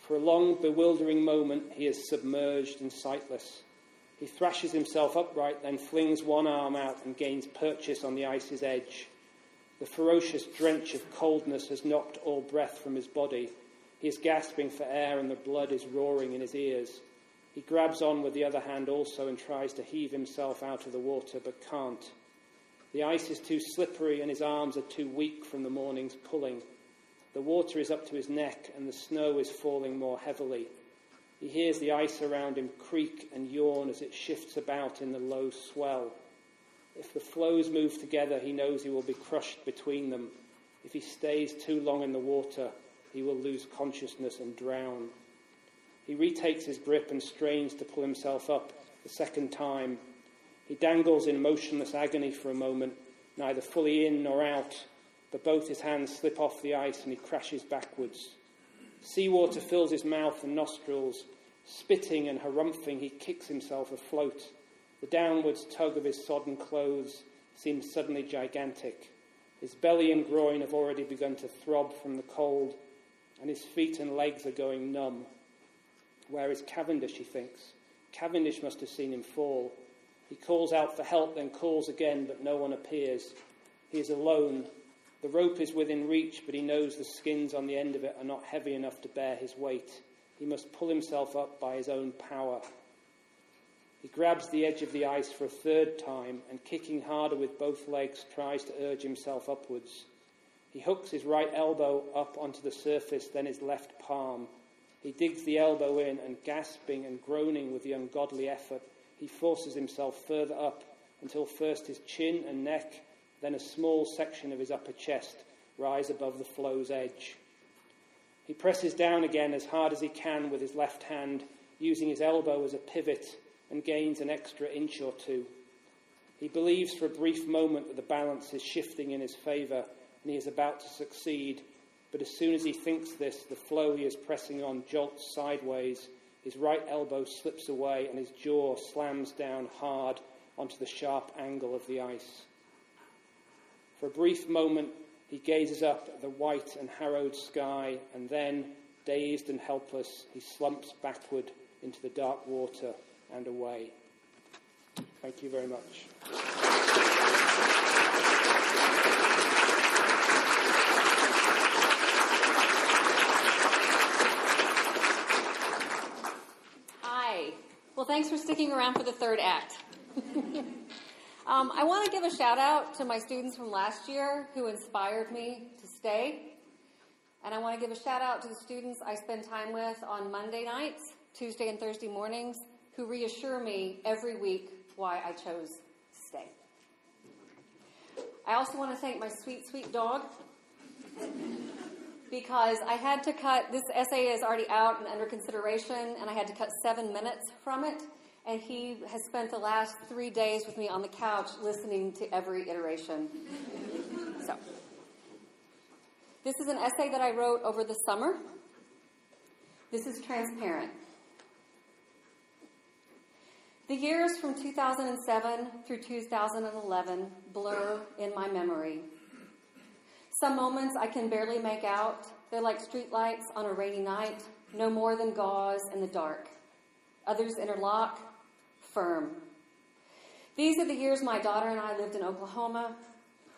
For a long, bewildering moment, he is submerged and sightless. He thrashes himself upright, then flings one arm out and gains purchase on the ice's edge. The ferocious drench of coldness has knocked all breath from his body. He is gasping for air and the blood is roaring in his ears. He grabs on with the other hand also and tries to heave himself out of the water, but can't. The ice is too slippery and his arms are too weak from the morning's pulling. The water is up to his neck and the snow is falling more heavily. He hears the ice around him creak and yawn as it shifts about in the low swell. If the floes move together, he knows he will be crushed between them. If he stays too long in the water, he will lose consciousness and drown. He retakes his grip and strains to pull himself up the second time. He dangles in motionless agony for a moment, neither fully in nor out, but both his hands slip off the ice and he crashes backwards. Seawater fills his mouth and nostrils. Spitting and harumphing, he kicks himself afloat. The downwards tug of his sodden clothes seems suddenly gigantic. His belly and groin have already begun to throb from the cold, and his feet and legs are going numb. Where is Cavendish, he thinks? Cavendish must have seen him fall. He calls out for help, then calls again, but no one appears. He is alone. The rope is within reach, but he knows the skins on the end of it are not heavy enough to bear his weight. He must pull himself up by his own power. He grabs the edge of the ice for a third time and, kicking harder with both legs, tries to urge himself upwards. He hooks his right elbow up onto the surface, then his left palm. He digs the elbow in and, gasping and groaning with the ungodly effort, he forces himself further up until first his chin and neck, then a small section of his upper chest rise above the flow's edge. He presses down again as hard as he can with his left hand, using his elbow as a pivot, and gains an extra inch or two. He believes for a brief moment that the balance is shifting in his favour and he is about to succeed, but as soon as he thinks this, the flow he is pressing on jolts sideways, his right elbow slips away and his jaw slams down hard onto the sharp angle of the ice. For a brief moment, he gazes up at the white and harrowed sky, and then, dazed and helpless, he slumps backward into the dark water and away. Thank you very much. Hi. Well, thanks for sticking around for the third act. I want to give a shout out to my students from last year who inspired me to stay. And I want to give a shout out to the students I spend time with on Monday nights, Tuesday and Thursday mornings, who reassure me every week why I chose to stay. I also want to thank my sweet, sweet dog, because I had to cut, this essay is already out and under consideration, and I had to cut 7 minutes from it. And he has spent the last 3 days with me on the couch listening to every iteration. So, this is an essay that I wrote over the summer. This is transparent. The years from 2007 through 2011 blur in my memory. Some moments I can barely make out. They're like streetlights on a rainy night, no more than gauze in the dark. Others interlock, firm. These are the years my daughter and I lived in Oklahoma,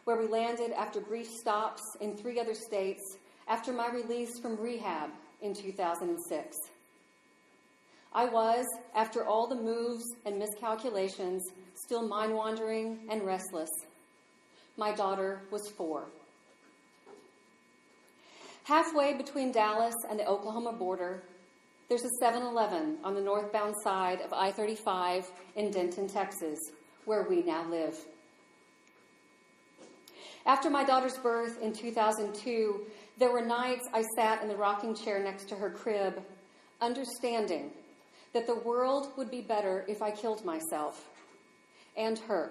where we landed after brief stops in 3 other states after my release from rehab in 2006. I was, after all the moves and miscalculations, still mind-wandering and restless. My daughter was 4. Halfway between Dallas and the Oklahoma border, there's a 7-Eleven on the northbound side of I-35 in Denton, Texas, where we now live. After my daughter's birth in 2002, there were nights I sat in the rocking chair next to her crib, understanding that the world would be better if I killed myself and her.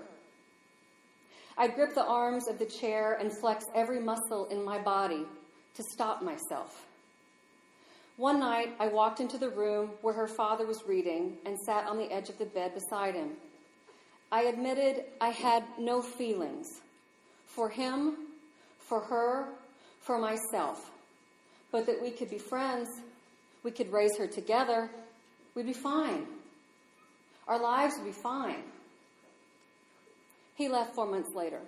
I'd grip the arms of the chair and flex every muscle in my body to stop myself. One night, I walked into the room where her father was reading and sat on the edge of the bed beside him. I admitted I had no feelings for him, for her, for myself, but that we could be friends, we could raise her together, we'd be fine. Our lives would be fine. He left 4 months later.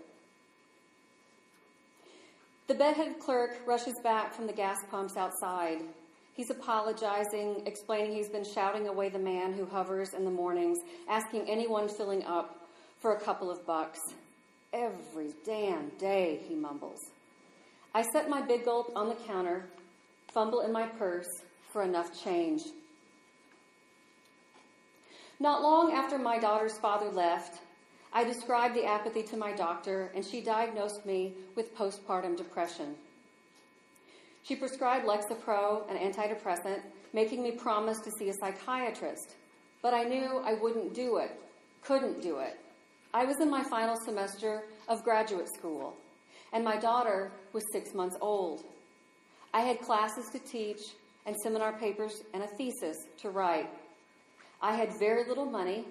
The bedhead clerk rushes back from the gas pumps outside. He's apologizing, explaining he's been shouting away the man who hovers in the mornings, asking anyone filling up for a couple of bucks. Every damn day, he mumbles. I set my big gulp on the counter, fumble in my purse for enough change. Not long after my daughter's father left, I described the apathy to my doctor, and she diagnosed me with postpartum depression. She prescribed Lexapro, an antidepressant, making me promise to see a psychiatrist. But I knew I wouldn't do it, couldn't do it. I was in my final semester of graduate school, and my daughter was 6 months old. I had classes to teach and seminar papers and a thesis to write. I had very little money,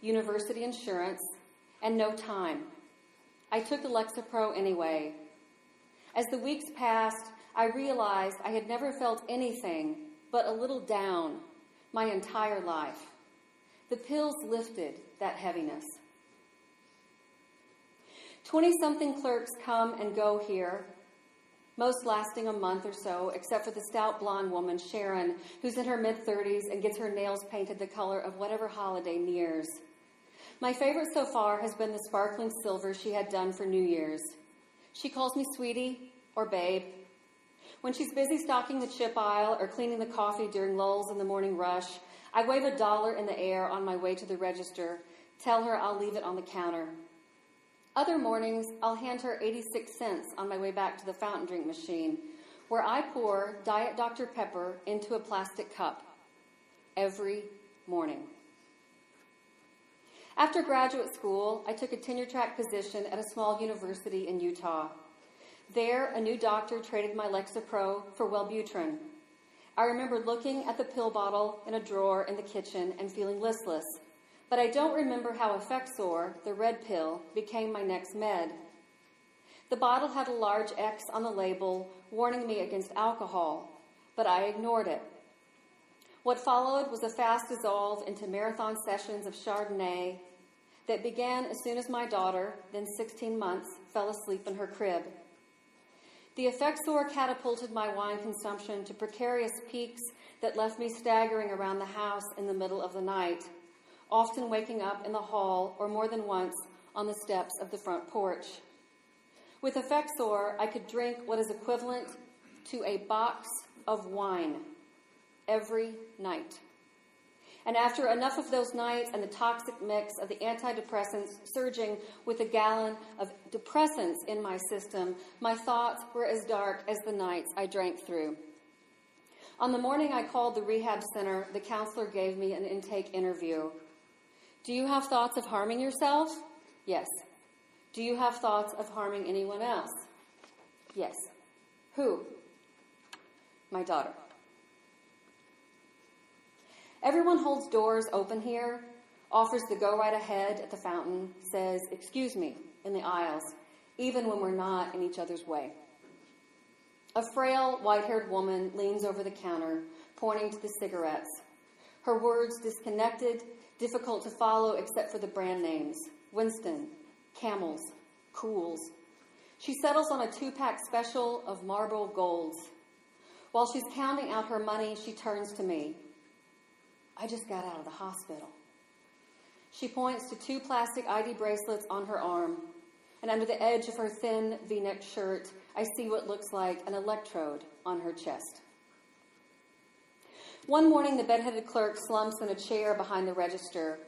university insurance, and no time. I took the Lexapro anyway. As the weeks passed, I realized I had never felt anything but a little down my entire life. The pills lifted that heaviness. 20-something clerks come and go here, most lasting a month or so, except for the stout blonde woman, Sharon, who's in her mid-30s and gets her nails painted the color of whatever holiday nears. My favorite so far has been the sparkling silver she had done for New Year's. She calls me sweetie or babe. When she's busy stocking the chip aisle or cleaning the coffee during lulls in the morning rush, I wave $1 in the air on my way to the register, tell her I'll leave it on the counter. Other mornings, I'll hand her 86 cents on my way back to the fountain drink machine, where I pour Diet Dr. Pepper into a plastic cup every morning. After graduate school, I took a tenure-track position at a small university in Utah. There, a new doctor traded my Lexapro for Wellbutrin. I remember looking at the pill bottle in a drawer in the kitchen and feeling listless, but I don't remember how Effexor, the red pill, became my next med. The bottle had a large X on the label warning me against alcohol, but I ignored it. What followed was a fast dissolve into marathon sessions of Chardonnay that began as soon as my daughter, then 16 months, fell asleep in her crib. The Effexor catapulted my wine consumption to precarious peaks that left me staggering around the house in the middle of the night, often waking up in the hall or more than once on the steps of the front porch. With Effexor, I could drink what is equivalent to a box of wine every night. And after enough of those nights and the toxic mix of the antidepressants surging with a gallon of depressants in my system, my thoughts were as dark as the nights I drank through. On the morning I called the rehab center, the counselor gave me an intake interview. Do you have thoughts of harming yourself? Yes. Do you have thoughts of harming anyone else? Yes. Who? My daughter. Everyone holds doors open here, offers the go right ahead at the fountain, says, "Excuse me," in the aisles, even when we're not in each other's way. A frail, white-haired woman leans over the counter, pointing to the cigarettes. Her words disconnected, difficult to follow except for the brand names. Winston, Camels, Cools. She settles on a 2-pack special of Marlboro Golds. While she's counting out her money, she turns to me. I just got out of the hospital. She points to 2 plastic ID bracelets on her arm, and under the edge of her thin V-neck shirt, I see what looks like an electrode on her chest. One morning, the bedheaded clerk slumps in a chair behind the register.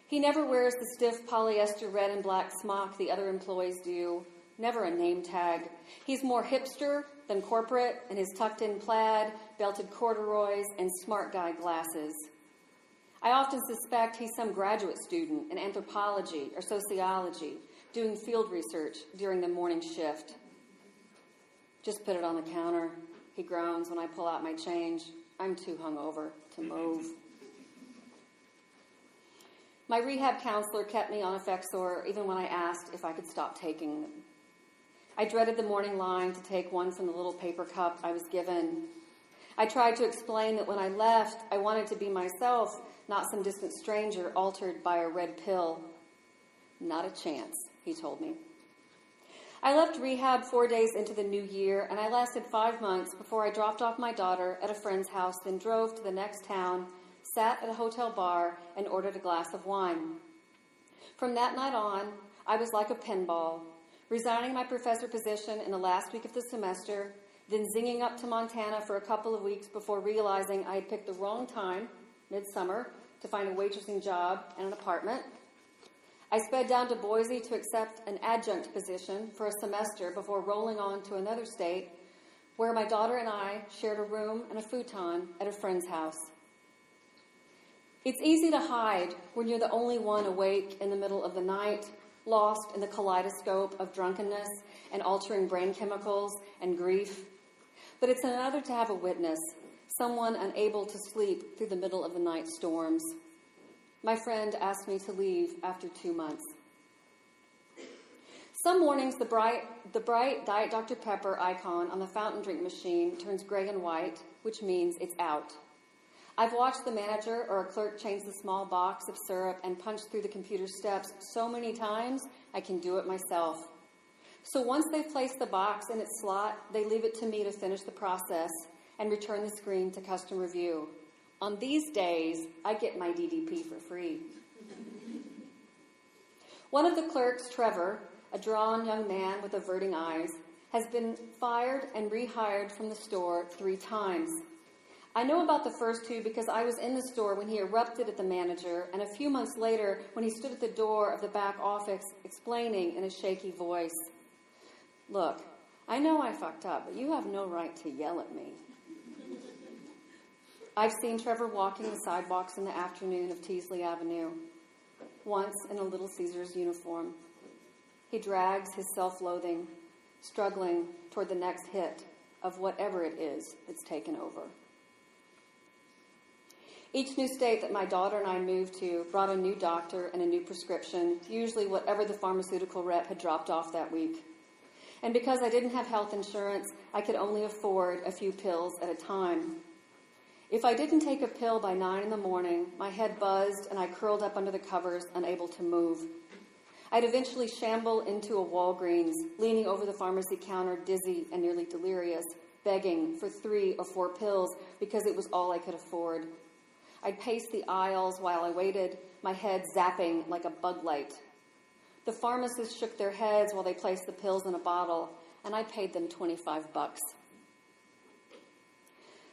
He never wears the stiff polyester red and black smock the other employees do, never a name tag. He's more hipster than corporate in his tucked-in plaid, belted corduroys, and smart guy glasses. I often suspect he's some graduate student in anthropology or sociology doing field research during the morning shift. Just put it on the counter, he groans when I pull out my change. I'm too hungover to move. My rehab counselor kept me on Effexor even when I asked if I could stop taking them. I dreaded the morning line to take one from the little paper cup I was given. I tried to explain that when I left, I wanted to be myself, not some distant stranger altered by a red pill. Not a chance, he told me. I left rehab 4 days into the new year, and I lasted 5 months before I dropped off my daughter at a friend's house, then drove to the next town, sat at a hotel bar, and ordered a glass of wine. From that night on, I was like a pinball, resigning my professor position in the last week of the semester, then zinging up to Montana for a couple of weeks before realizing I had picked the wrong time, midsummer, to find a waitressing job and an apartment. I sped down to Boise to accept an adjunct position for a semester before rolling on to another state where my daughter and I shared a room and a futon at a friend's house. It's easy to hide when you're the only one awake in the middle of the night, lost in the kaleidoscope of drunkenness and altering brain chemicals and grief. But it's another to have a witness, someone unable to sleep through the middle of the night storms. My friend asked me to leave after 2 months. Some mornings, the bright Diet Dr. Pepper icon on the fountain drink machine turns gray and white, which means it's out. I've watched the manager or a clerk change the small box of syrup and punch through the computer steps so many times, I can do it myself. So once they've placed the box in its slot, they leave it to me to finish the process and return the screen to custom review. On these days, I get my DDP for free. One of the clerks, Trevor, a drawn young man with averting eyes, has been fired and rehired from the store 3 times. I know about the first 2 because I was in the store when he erupted at the manager, and a few months later when he stood at the door of the back office explaining in a shaky voice, "Look, I know I fucked up, but you have no right to yell at me." I've seen Trevor walking the sidewalks in the afternoon of Teasley Avenue, once in a Little Caesars uniform. He drags his self-loathing, struggling toward the next hit of whatever it is that's taken over. Each new state that my daughter and I moved to brought a new doctor and a new prescription, usually whatever the pharmaceutical rep had dropped off that week. And because I didn't have health insurance, I could only afford a few pills at a time. If I didn't take a pill by 9 in the morning, my head buzzed and I curled up under the covers, unable to move. I'd eventually shamble into a Walgreens, leaning over the pharmacy counter, dizzy and nearly delirious, begging for 3 or 4 pills because it was all I could afford. I'd pace the aisles while I waited, my head zapping like a bug light. The pharmacists shook their heads while they placed the pills in a bottle, and I paid them $25.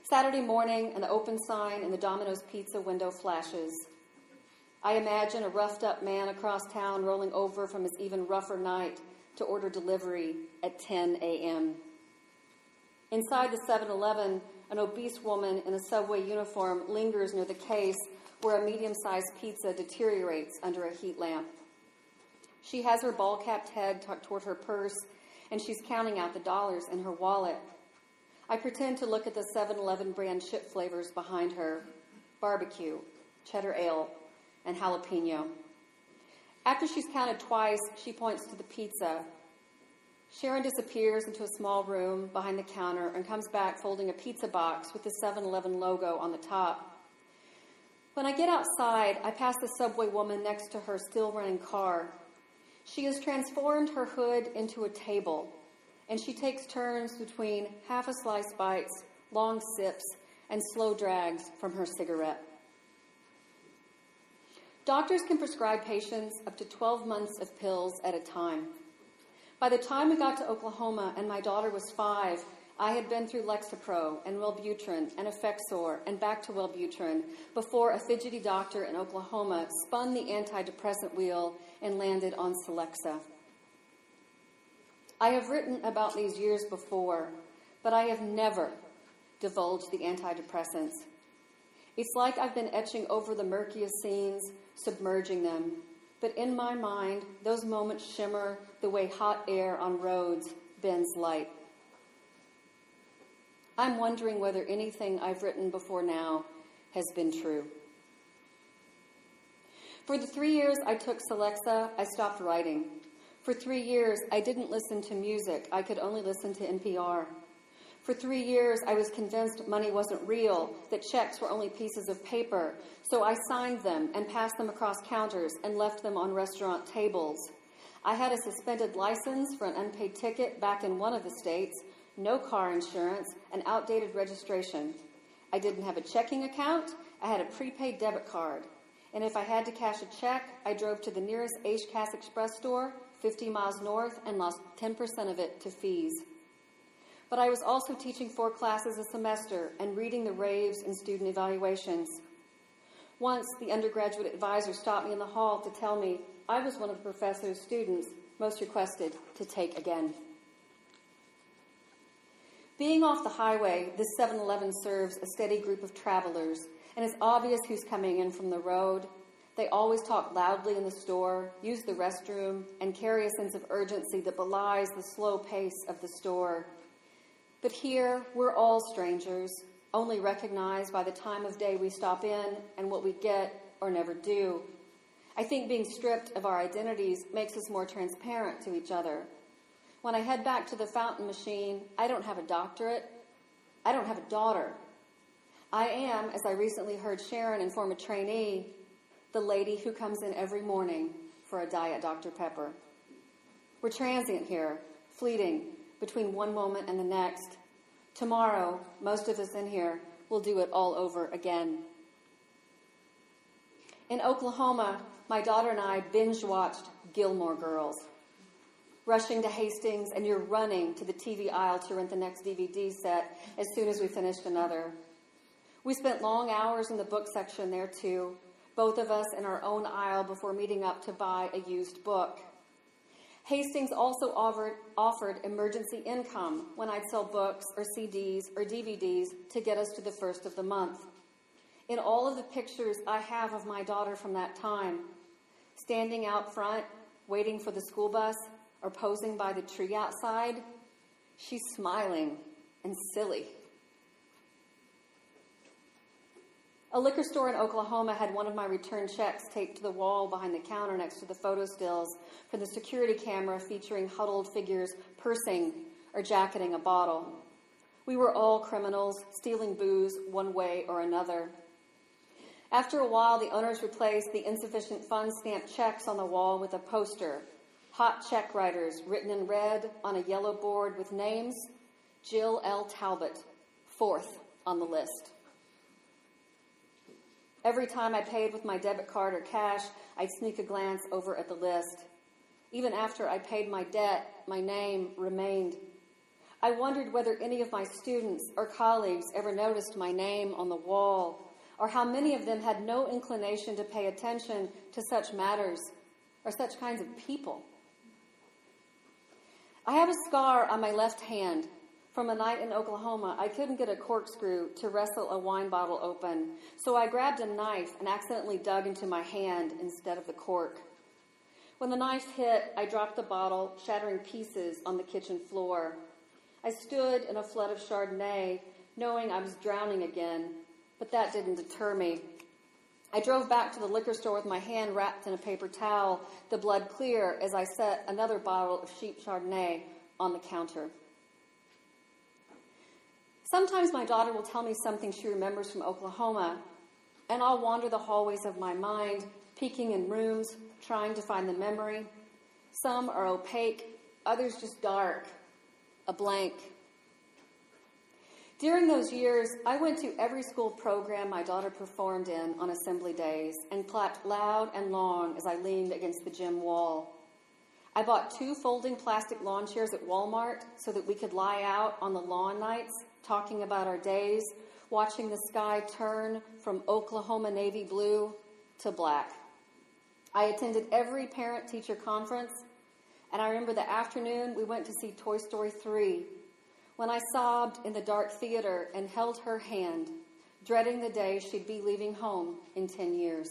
Saturday morning, and the open sign in the Domino's Pizza window flashes. I imagine a roughed-up man across town rolling over from his even rougher night to order delivery at 10 a.m. Inside the 7-Eleven, an obese woman in a Subway uniform lingers near the case where a medium-sized pizza deteriorates under a heat lamp. She has her ball-capped head tucked toward her purse, and she's counting out the dollars in her wallet. I pretend to look at the 7-Eleven brand chip flavors behind her: barbecue, cheddar ale, and jalapeno. After she's counted twice, she points to the pizza. Sharon disappears into a small room behind the counter and comes back folding a pizza box with the 7-Eleven logo on the top. When I get outside, I pass the subway woman next to her still running car. She has transformed her hood into a table, and she takes turns between half-a-slice bites, long sips, and slow drags from her cigarette. Doctors can prescribe patients up to 12 months of pills at a time. By the time we got to Oklahoma and my daughter was 5, I had been through Lexapro and Wellbutrin and Effexor and back to Wellbutrin before a fidgety doctor in Oklahoma spun the antidepressant wheel and landed on Celexa. I have written about these years before, but I have never divulged the antidepressants. It's like I've been etching over the murkiest scenes, submerging them. But in my mind, those moments shimmer the way hot air on roads bends light. I'm wondering whether anything I've written before now has been true. For the 3 years I took Celexa, I stopped writing. For 3 years, I didn't listen to music. I could only listen to NPR. For 3 years, I was convinced money wasn't real, that checks were only pieces of paper. So I signed them and passed them across counters and left them on restaurant tables. I had a suspended license for an unpaid ticket back in one of the states, no car insurance, and outdated registration. I didn't have a checking account. I had a prepaid debit card. And if I had to cash a check, I drove to the nearest HCAS Express store, 50 miles north, and lost 10% of it to fees. But I was also teaching 4 classes a semester and reading the raves and student evaluations. Once, the undergraduate advisor stopped me in the hall to tell me I was one of the professor's students most requested to take again. Being off the highway, this 7-Eleven serves a steady group of travelers, and it's obvious who's coming in from the road. They always talk loudly in the store, use the restroom, and carry a sense of urgency that belies the slow pace of the store. But here, we're all strangers, only recognized by the time of day we stop in and what we get or never do. I think being stripped of our identities makes us more transparent to each other. When I head back to the fountain machine, I don't have a doctorate. I don't have a daughter. I am, as I recently heard Sharon inform a trainee, the lady who comes in every morning for a Diet Dr. Pepper. We're transient here, fleeting, between one moment and the next. Tomorrow, most of us in here will do it all over again. In Oklahoma, my daughter and I binge-watched Gilmore Girls. Rushing to Hastings, and you're running to the TV aisle to rent the next DVD set as soon as we finished another. We spent long hours in the book section there, too, both of us in our own aisle before meeting up to buy a used book. Hastings also offered emergency income when I'd sell books or CDs or DVDs to get us to the first of the month. In all of the pictures I have of my daughter from that time, standing out front, waiting for the school bus, or posing by the tree outside, she's smiling and silly. A liquor store in Oklahoma had one of my return checks taped to the wall behind the counter next to the photo stills for the security camera featuring huddled figures pursing or jacketing a bottle. We were all criminals, stealing booze one way or another. After a while, the owners replaced the insufficient funds stamped checks on the wall with a poster, hot check writers written in red on a yellow board with names, Jill L. Talbot, 4th on the list. Every time I paid with my debit card or cash, I'd sneak a glance over at the list. Even after I paid my debt, my name remained. I wondered whether any of my students or colleagues ever noticed my name on the wall, or how many of them had no inclination to pay attention to such matters or such kinds of people. I have a scar on my left hand. From a night in Oklahoma, I couldn't get a corkscrew to wrestle a wine bottle open, so I grabbed a knife and accidentally dug into my hand instead of the cork. When the knife hit, I dropped the bottle, shattering pieces on the kitchen floor. I stood in a flood of Chardonnay, knowing I was drowning again, but that didn't deter me. I drove back to the liquor store with my hand wrapped in a paper towel, the blood clear as I set another bottle of cheap Chardonnay on the counter. Sometimes my daughter will tell me something she remembers from Oklahoma, and I'll wander the hallways of my mind, peeking in rooms, trying to find the memory. Some are opaque, others just dark, a blank. During those years, I went to every school program my daughter performed in on assembly days and clapped loud and long as I leaned against the gym wall. I bought 2 folding plastic lawn chairs at Walmart so that we could lie out on the lawn nights, talking about our days, watching the sky turn from Oklahoma navy blue to black. I attended every parent-teacher conference, and I remember the afternoon we went to see Toy Story 3, when I sobbed in the dark theater and held her hand, dreading the day she'd be leaving home in 10 years.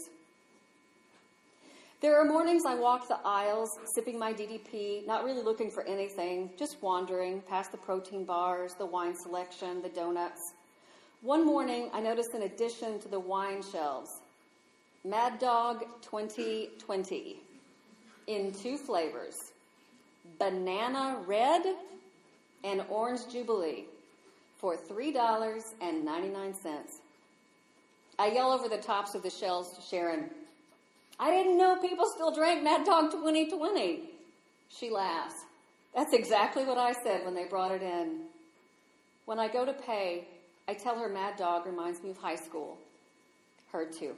There are mornings I walk the aisles, sipping my DDP, not really looking for anything, just wandering past the protein bars, the wine selection, the donuts. One morning, I noticed an addition to the wine shelves, Mad Dog 2020, in 2 flavors, Banana Red and Orange Jubilee, for $3.99. I yell over the tops of the shelves to Sharon, "I didn't know people still drank Mad Dog 2020. She laughs. That's exactly what I said when they brought it in. When I go to pay, I tell her Mad Dog reminds me of high school. Her too.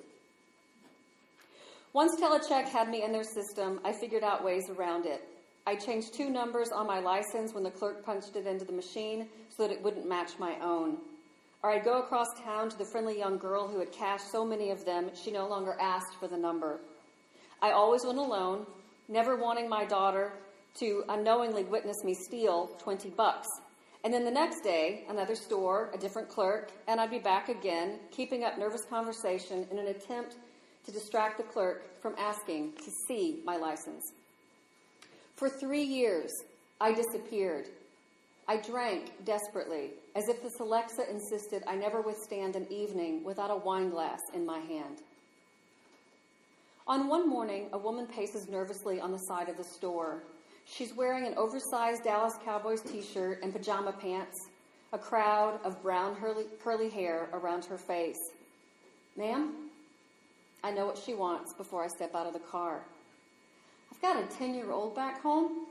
Once Telecheck had me in their system, I figured out ways around it. I changed 2 numbers on my license when the clerk punched it into the machine so that it wouldn't match my own. Or I'd go across town to the friendly young girl who had cashed so many of them she no longer asked for the number. I always went alone, never wanting my daughter to unknowingly witness me steal $20. And then the next day, another store, a different clerk, and I'd be back again, keeping up nervous conversation in an attempt to distract the clerk from asking to see my license. For 3 years, I disappeared. I drank desperately, as if this Alexa insisted I never withstand an evening without a wine glass in my hand. On one morning, a woman paces nervously on the side of the store. She's wearing an oversized Dallas Cowboys t-shirt and pajama pants, a crowd of brown curly hair around her face. "Ma'am?" I know what she wants before I step out of the car. "I've got a 10-year-old back home."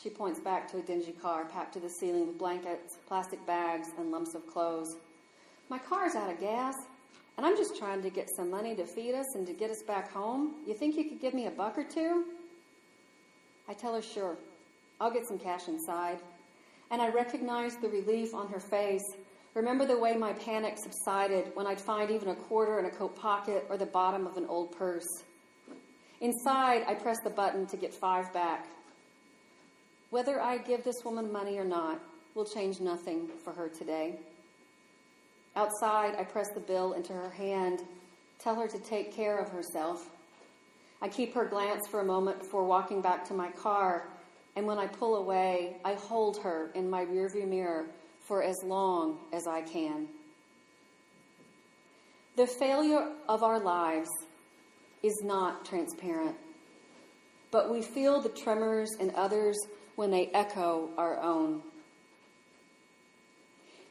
She points back to a dingy car packed to the ceiling with blankets, plastic bags, and lumps of clothes. "My car's out of gas, and I'm just trying to get some money to feed us and to get us back home. You think you could give me $1 or 2? I tell her, sure. I'll get some cash inside. And I recognize the relief on her face. Remember the way my panic subsided when I'd find even a quarter in a coat pocket or the bottom of an old purse. Inside, I press the button to get $5 back. Whether I give this woman money or not will change nothing for her today. Outside, I press the bill into her hand, tell her to take care of herself. I keep her glance for a moment before walking back to my car, and when I pull away, I hold her in my rearview mirror for as long as I can. The failure of our lives is not transparent, but we feel the tremors in others when they echo our own.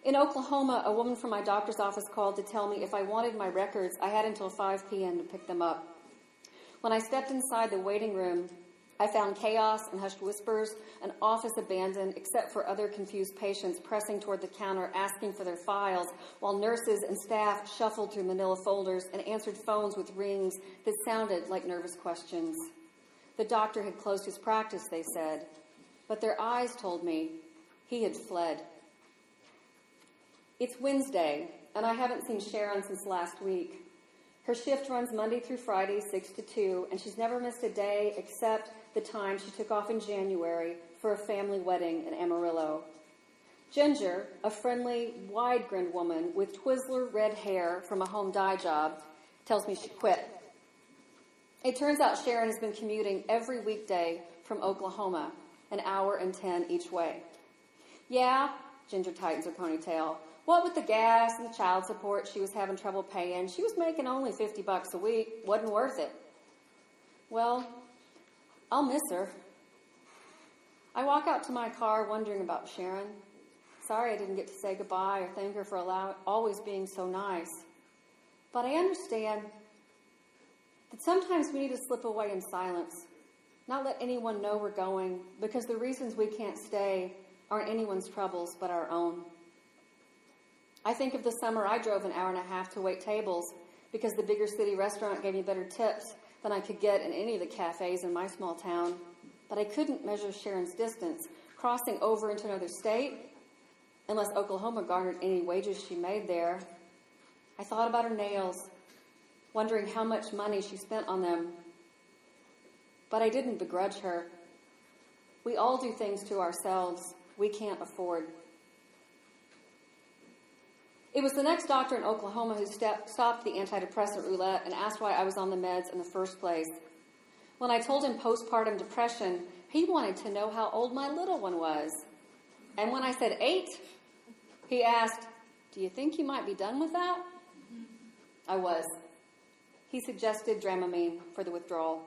In Oklahoma, a woman from my doctor's office called to tell me if I wanted my records, I had until 5 p.m. to pick them up. When I stepped inside the waiting room, I found chaos and hushed whispers, an office abandoned except for other confused patients pressing toward the counter asking for their files, while nurses and staff shuffled through manila folders and answered phones with rings that sounded like nervous questions. The doctor had closed his practice, they said, but their eyes told me he had fled. It's Wednesday, and I haven't seen Sharon since last week. Her shift runs Monday through Friday, 6 to 2, and she's never missed a day except the time she took off in January for a family wedding in Amarillo. Ginger, a friendly, wide-grinned woman with Twizzler red hair from a home dye job, tells me she quit. It turns out Sharon has been commuting every weekday from Oklahoma, an hour and 10 each way. Yeah, Ginger tightens her ponytail. What with the gas and the child support she was having trouble paying, she was making only $50 a week. Wasn't worth it. Well, I'll miss her. I walk out to my car wondering about Sharon. Sorry I didn't get to say goodbye or thank her for always being so nice. But I understand that sometimes we need to slip away in silence, not let anyone know we're going, because the reasons we can't stay aren't anyone's troubles but our own. I think of the summer I drove an hour and a half to wait tables because the bigger city restaurant gave me better tips than I could get in any of the cafes in my small town. But I couldn't measure Sharon's distance, crossing over into another state, unless Oklahoma garnered any wages she made there. I thought about her nails, wondering how much money she spent on them. But I didn't begrudge her. We all do things to ourselves we can't afford. It was the next doctor in Oklahoma who stopped the antidepressant roulette and asked why I was on the meds in the first place. When I told him postpartum depression, he wanted to know how old my little one was. And when I said 8, he asked, "Do you think you might be done with that?" I was. He suggested Dramamine for the withdrawal.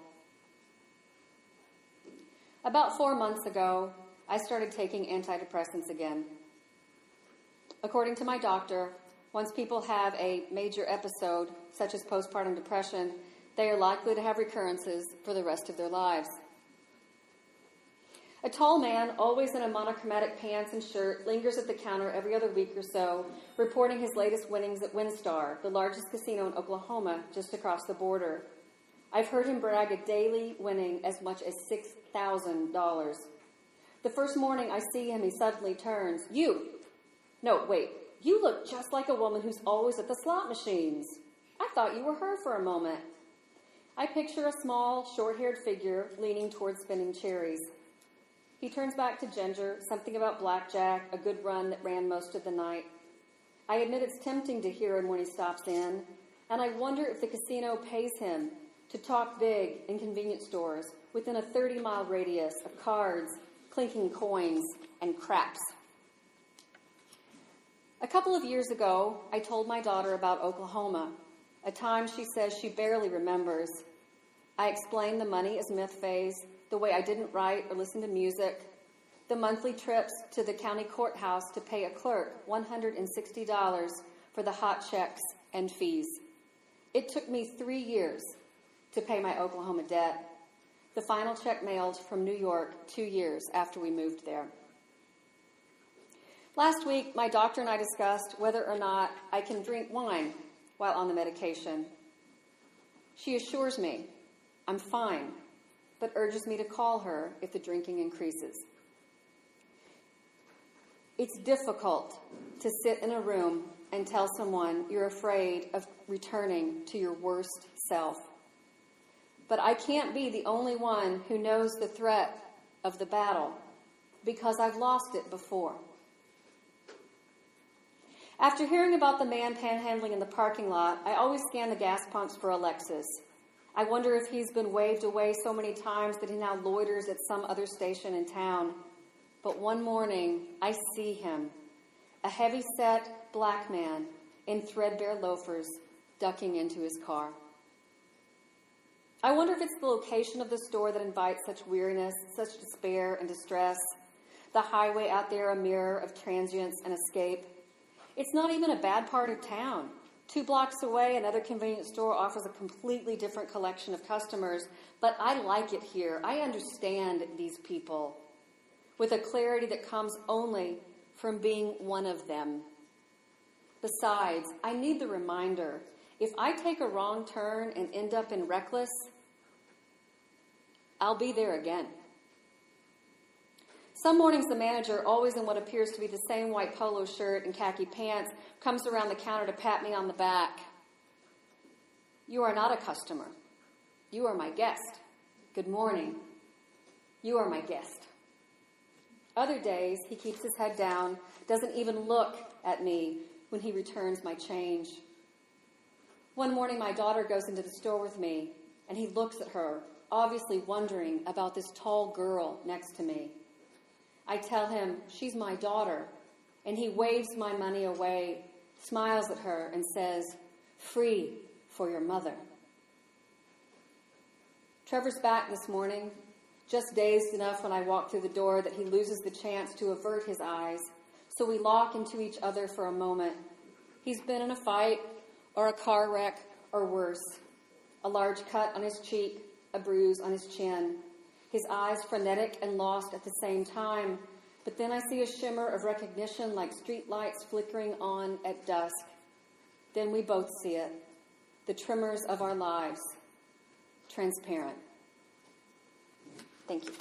About 4 months ago, I started taking antidepressants again. According to my doctor, once people have a major episode, such as postpartum depression, they are likely to have recurrences for the rest of their lives. A tall man, always in a monochromatic pants and shirt, lingers at the counter every other week or so, reporting his latest winnings at WinStar, the largest casino in Oklahoma, just across the border. I've heard him brag a daily winning as much as $6,000. The first morning I see him, he suddenly turns. You look just like a woman who's always at the slot machines. I thought you were her for a moment. I picture a small, short-haired figure leaning towards spinning cherries. He turns back to Ginger, something about blackjack, a good run that ran most of the night. I admit it's tempting to hear him when he stops in, and I wonder if the casino pays him to talk big in convenience stores within a 30-mile radius of cards, clinking coins, and craps. A couple of years ago, I told my daughter about Oklahoma, a time she says she barely remembers. I explained the money is myth phase, the way I didn't write or listen to music, the monthly trips to the county courthouse to pay a clerk $160 for the hot checks and fees. It took me 3 years to pay my Oklahoma debt. The final check mailed from New York 2 years after we moved there. Last week, my doctor and I discussed whether or not I can drink wine while on the medication. She assures me I'm fine, but urges me to call her if the drinking increases. It's difficult to sit in a room and tell someone you're afraid of returning to your worst self. But I can't be the only one who knows the threat of the battle, because I've lost it before. After hearing about the man panhandling in the parking lot, I always scan the gas pumps for Alexis. I wonder if he's been waved away so many times that he now loiters at some other station in town. But one morning, I see him, a heavy-set black man in threadbare loafers, ducking into his car. I wonder if it's the location of the store that invites such weariness, such despair and distress. The highway out there, a mirror of transience and escape. It's not even a bad part of town. 2 blocks away, another convenience store offers a completely different collection of customers, but I like it here. I understand these people with a clarity that comes only from being one of them. Besides, I need the reminder, if I take a wrong turn and end up in Reckless, I'll be there again. Some mornings the manager, always in what appears to be the same white polo shirt and khaki pants, comes around the counter to pat me on the back. You are not a customer. You are my guest. Good morning. You are my guest. Other days, he keeps his head down, doesn't even look at me when he returns my change. One morning, my daughter goes into the store with me, and he looks at her, obviously wondering about this tall girl next to me. I tell him she's my daughter, and he waves my money away, smiles at her, and says, "Free for your mother." Trevor's back this morning, just dazed enough when I walk through the door that he loses the chance to avert his eyes. So we lock into each other for a moment. He's been in a fight or a car wreck or worse. A large cut on his cheek, a bruise on his chin. His eyes frenetic and lost at the same time. But then I see a shimmer of recognition like street lights flickering on at dusk. Then we both see it. The tremors of our lives. Transparent. Thank you.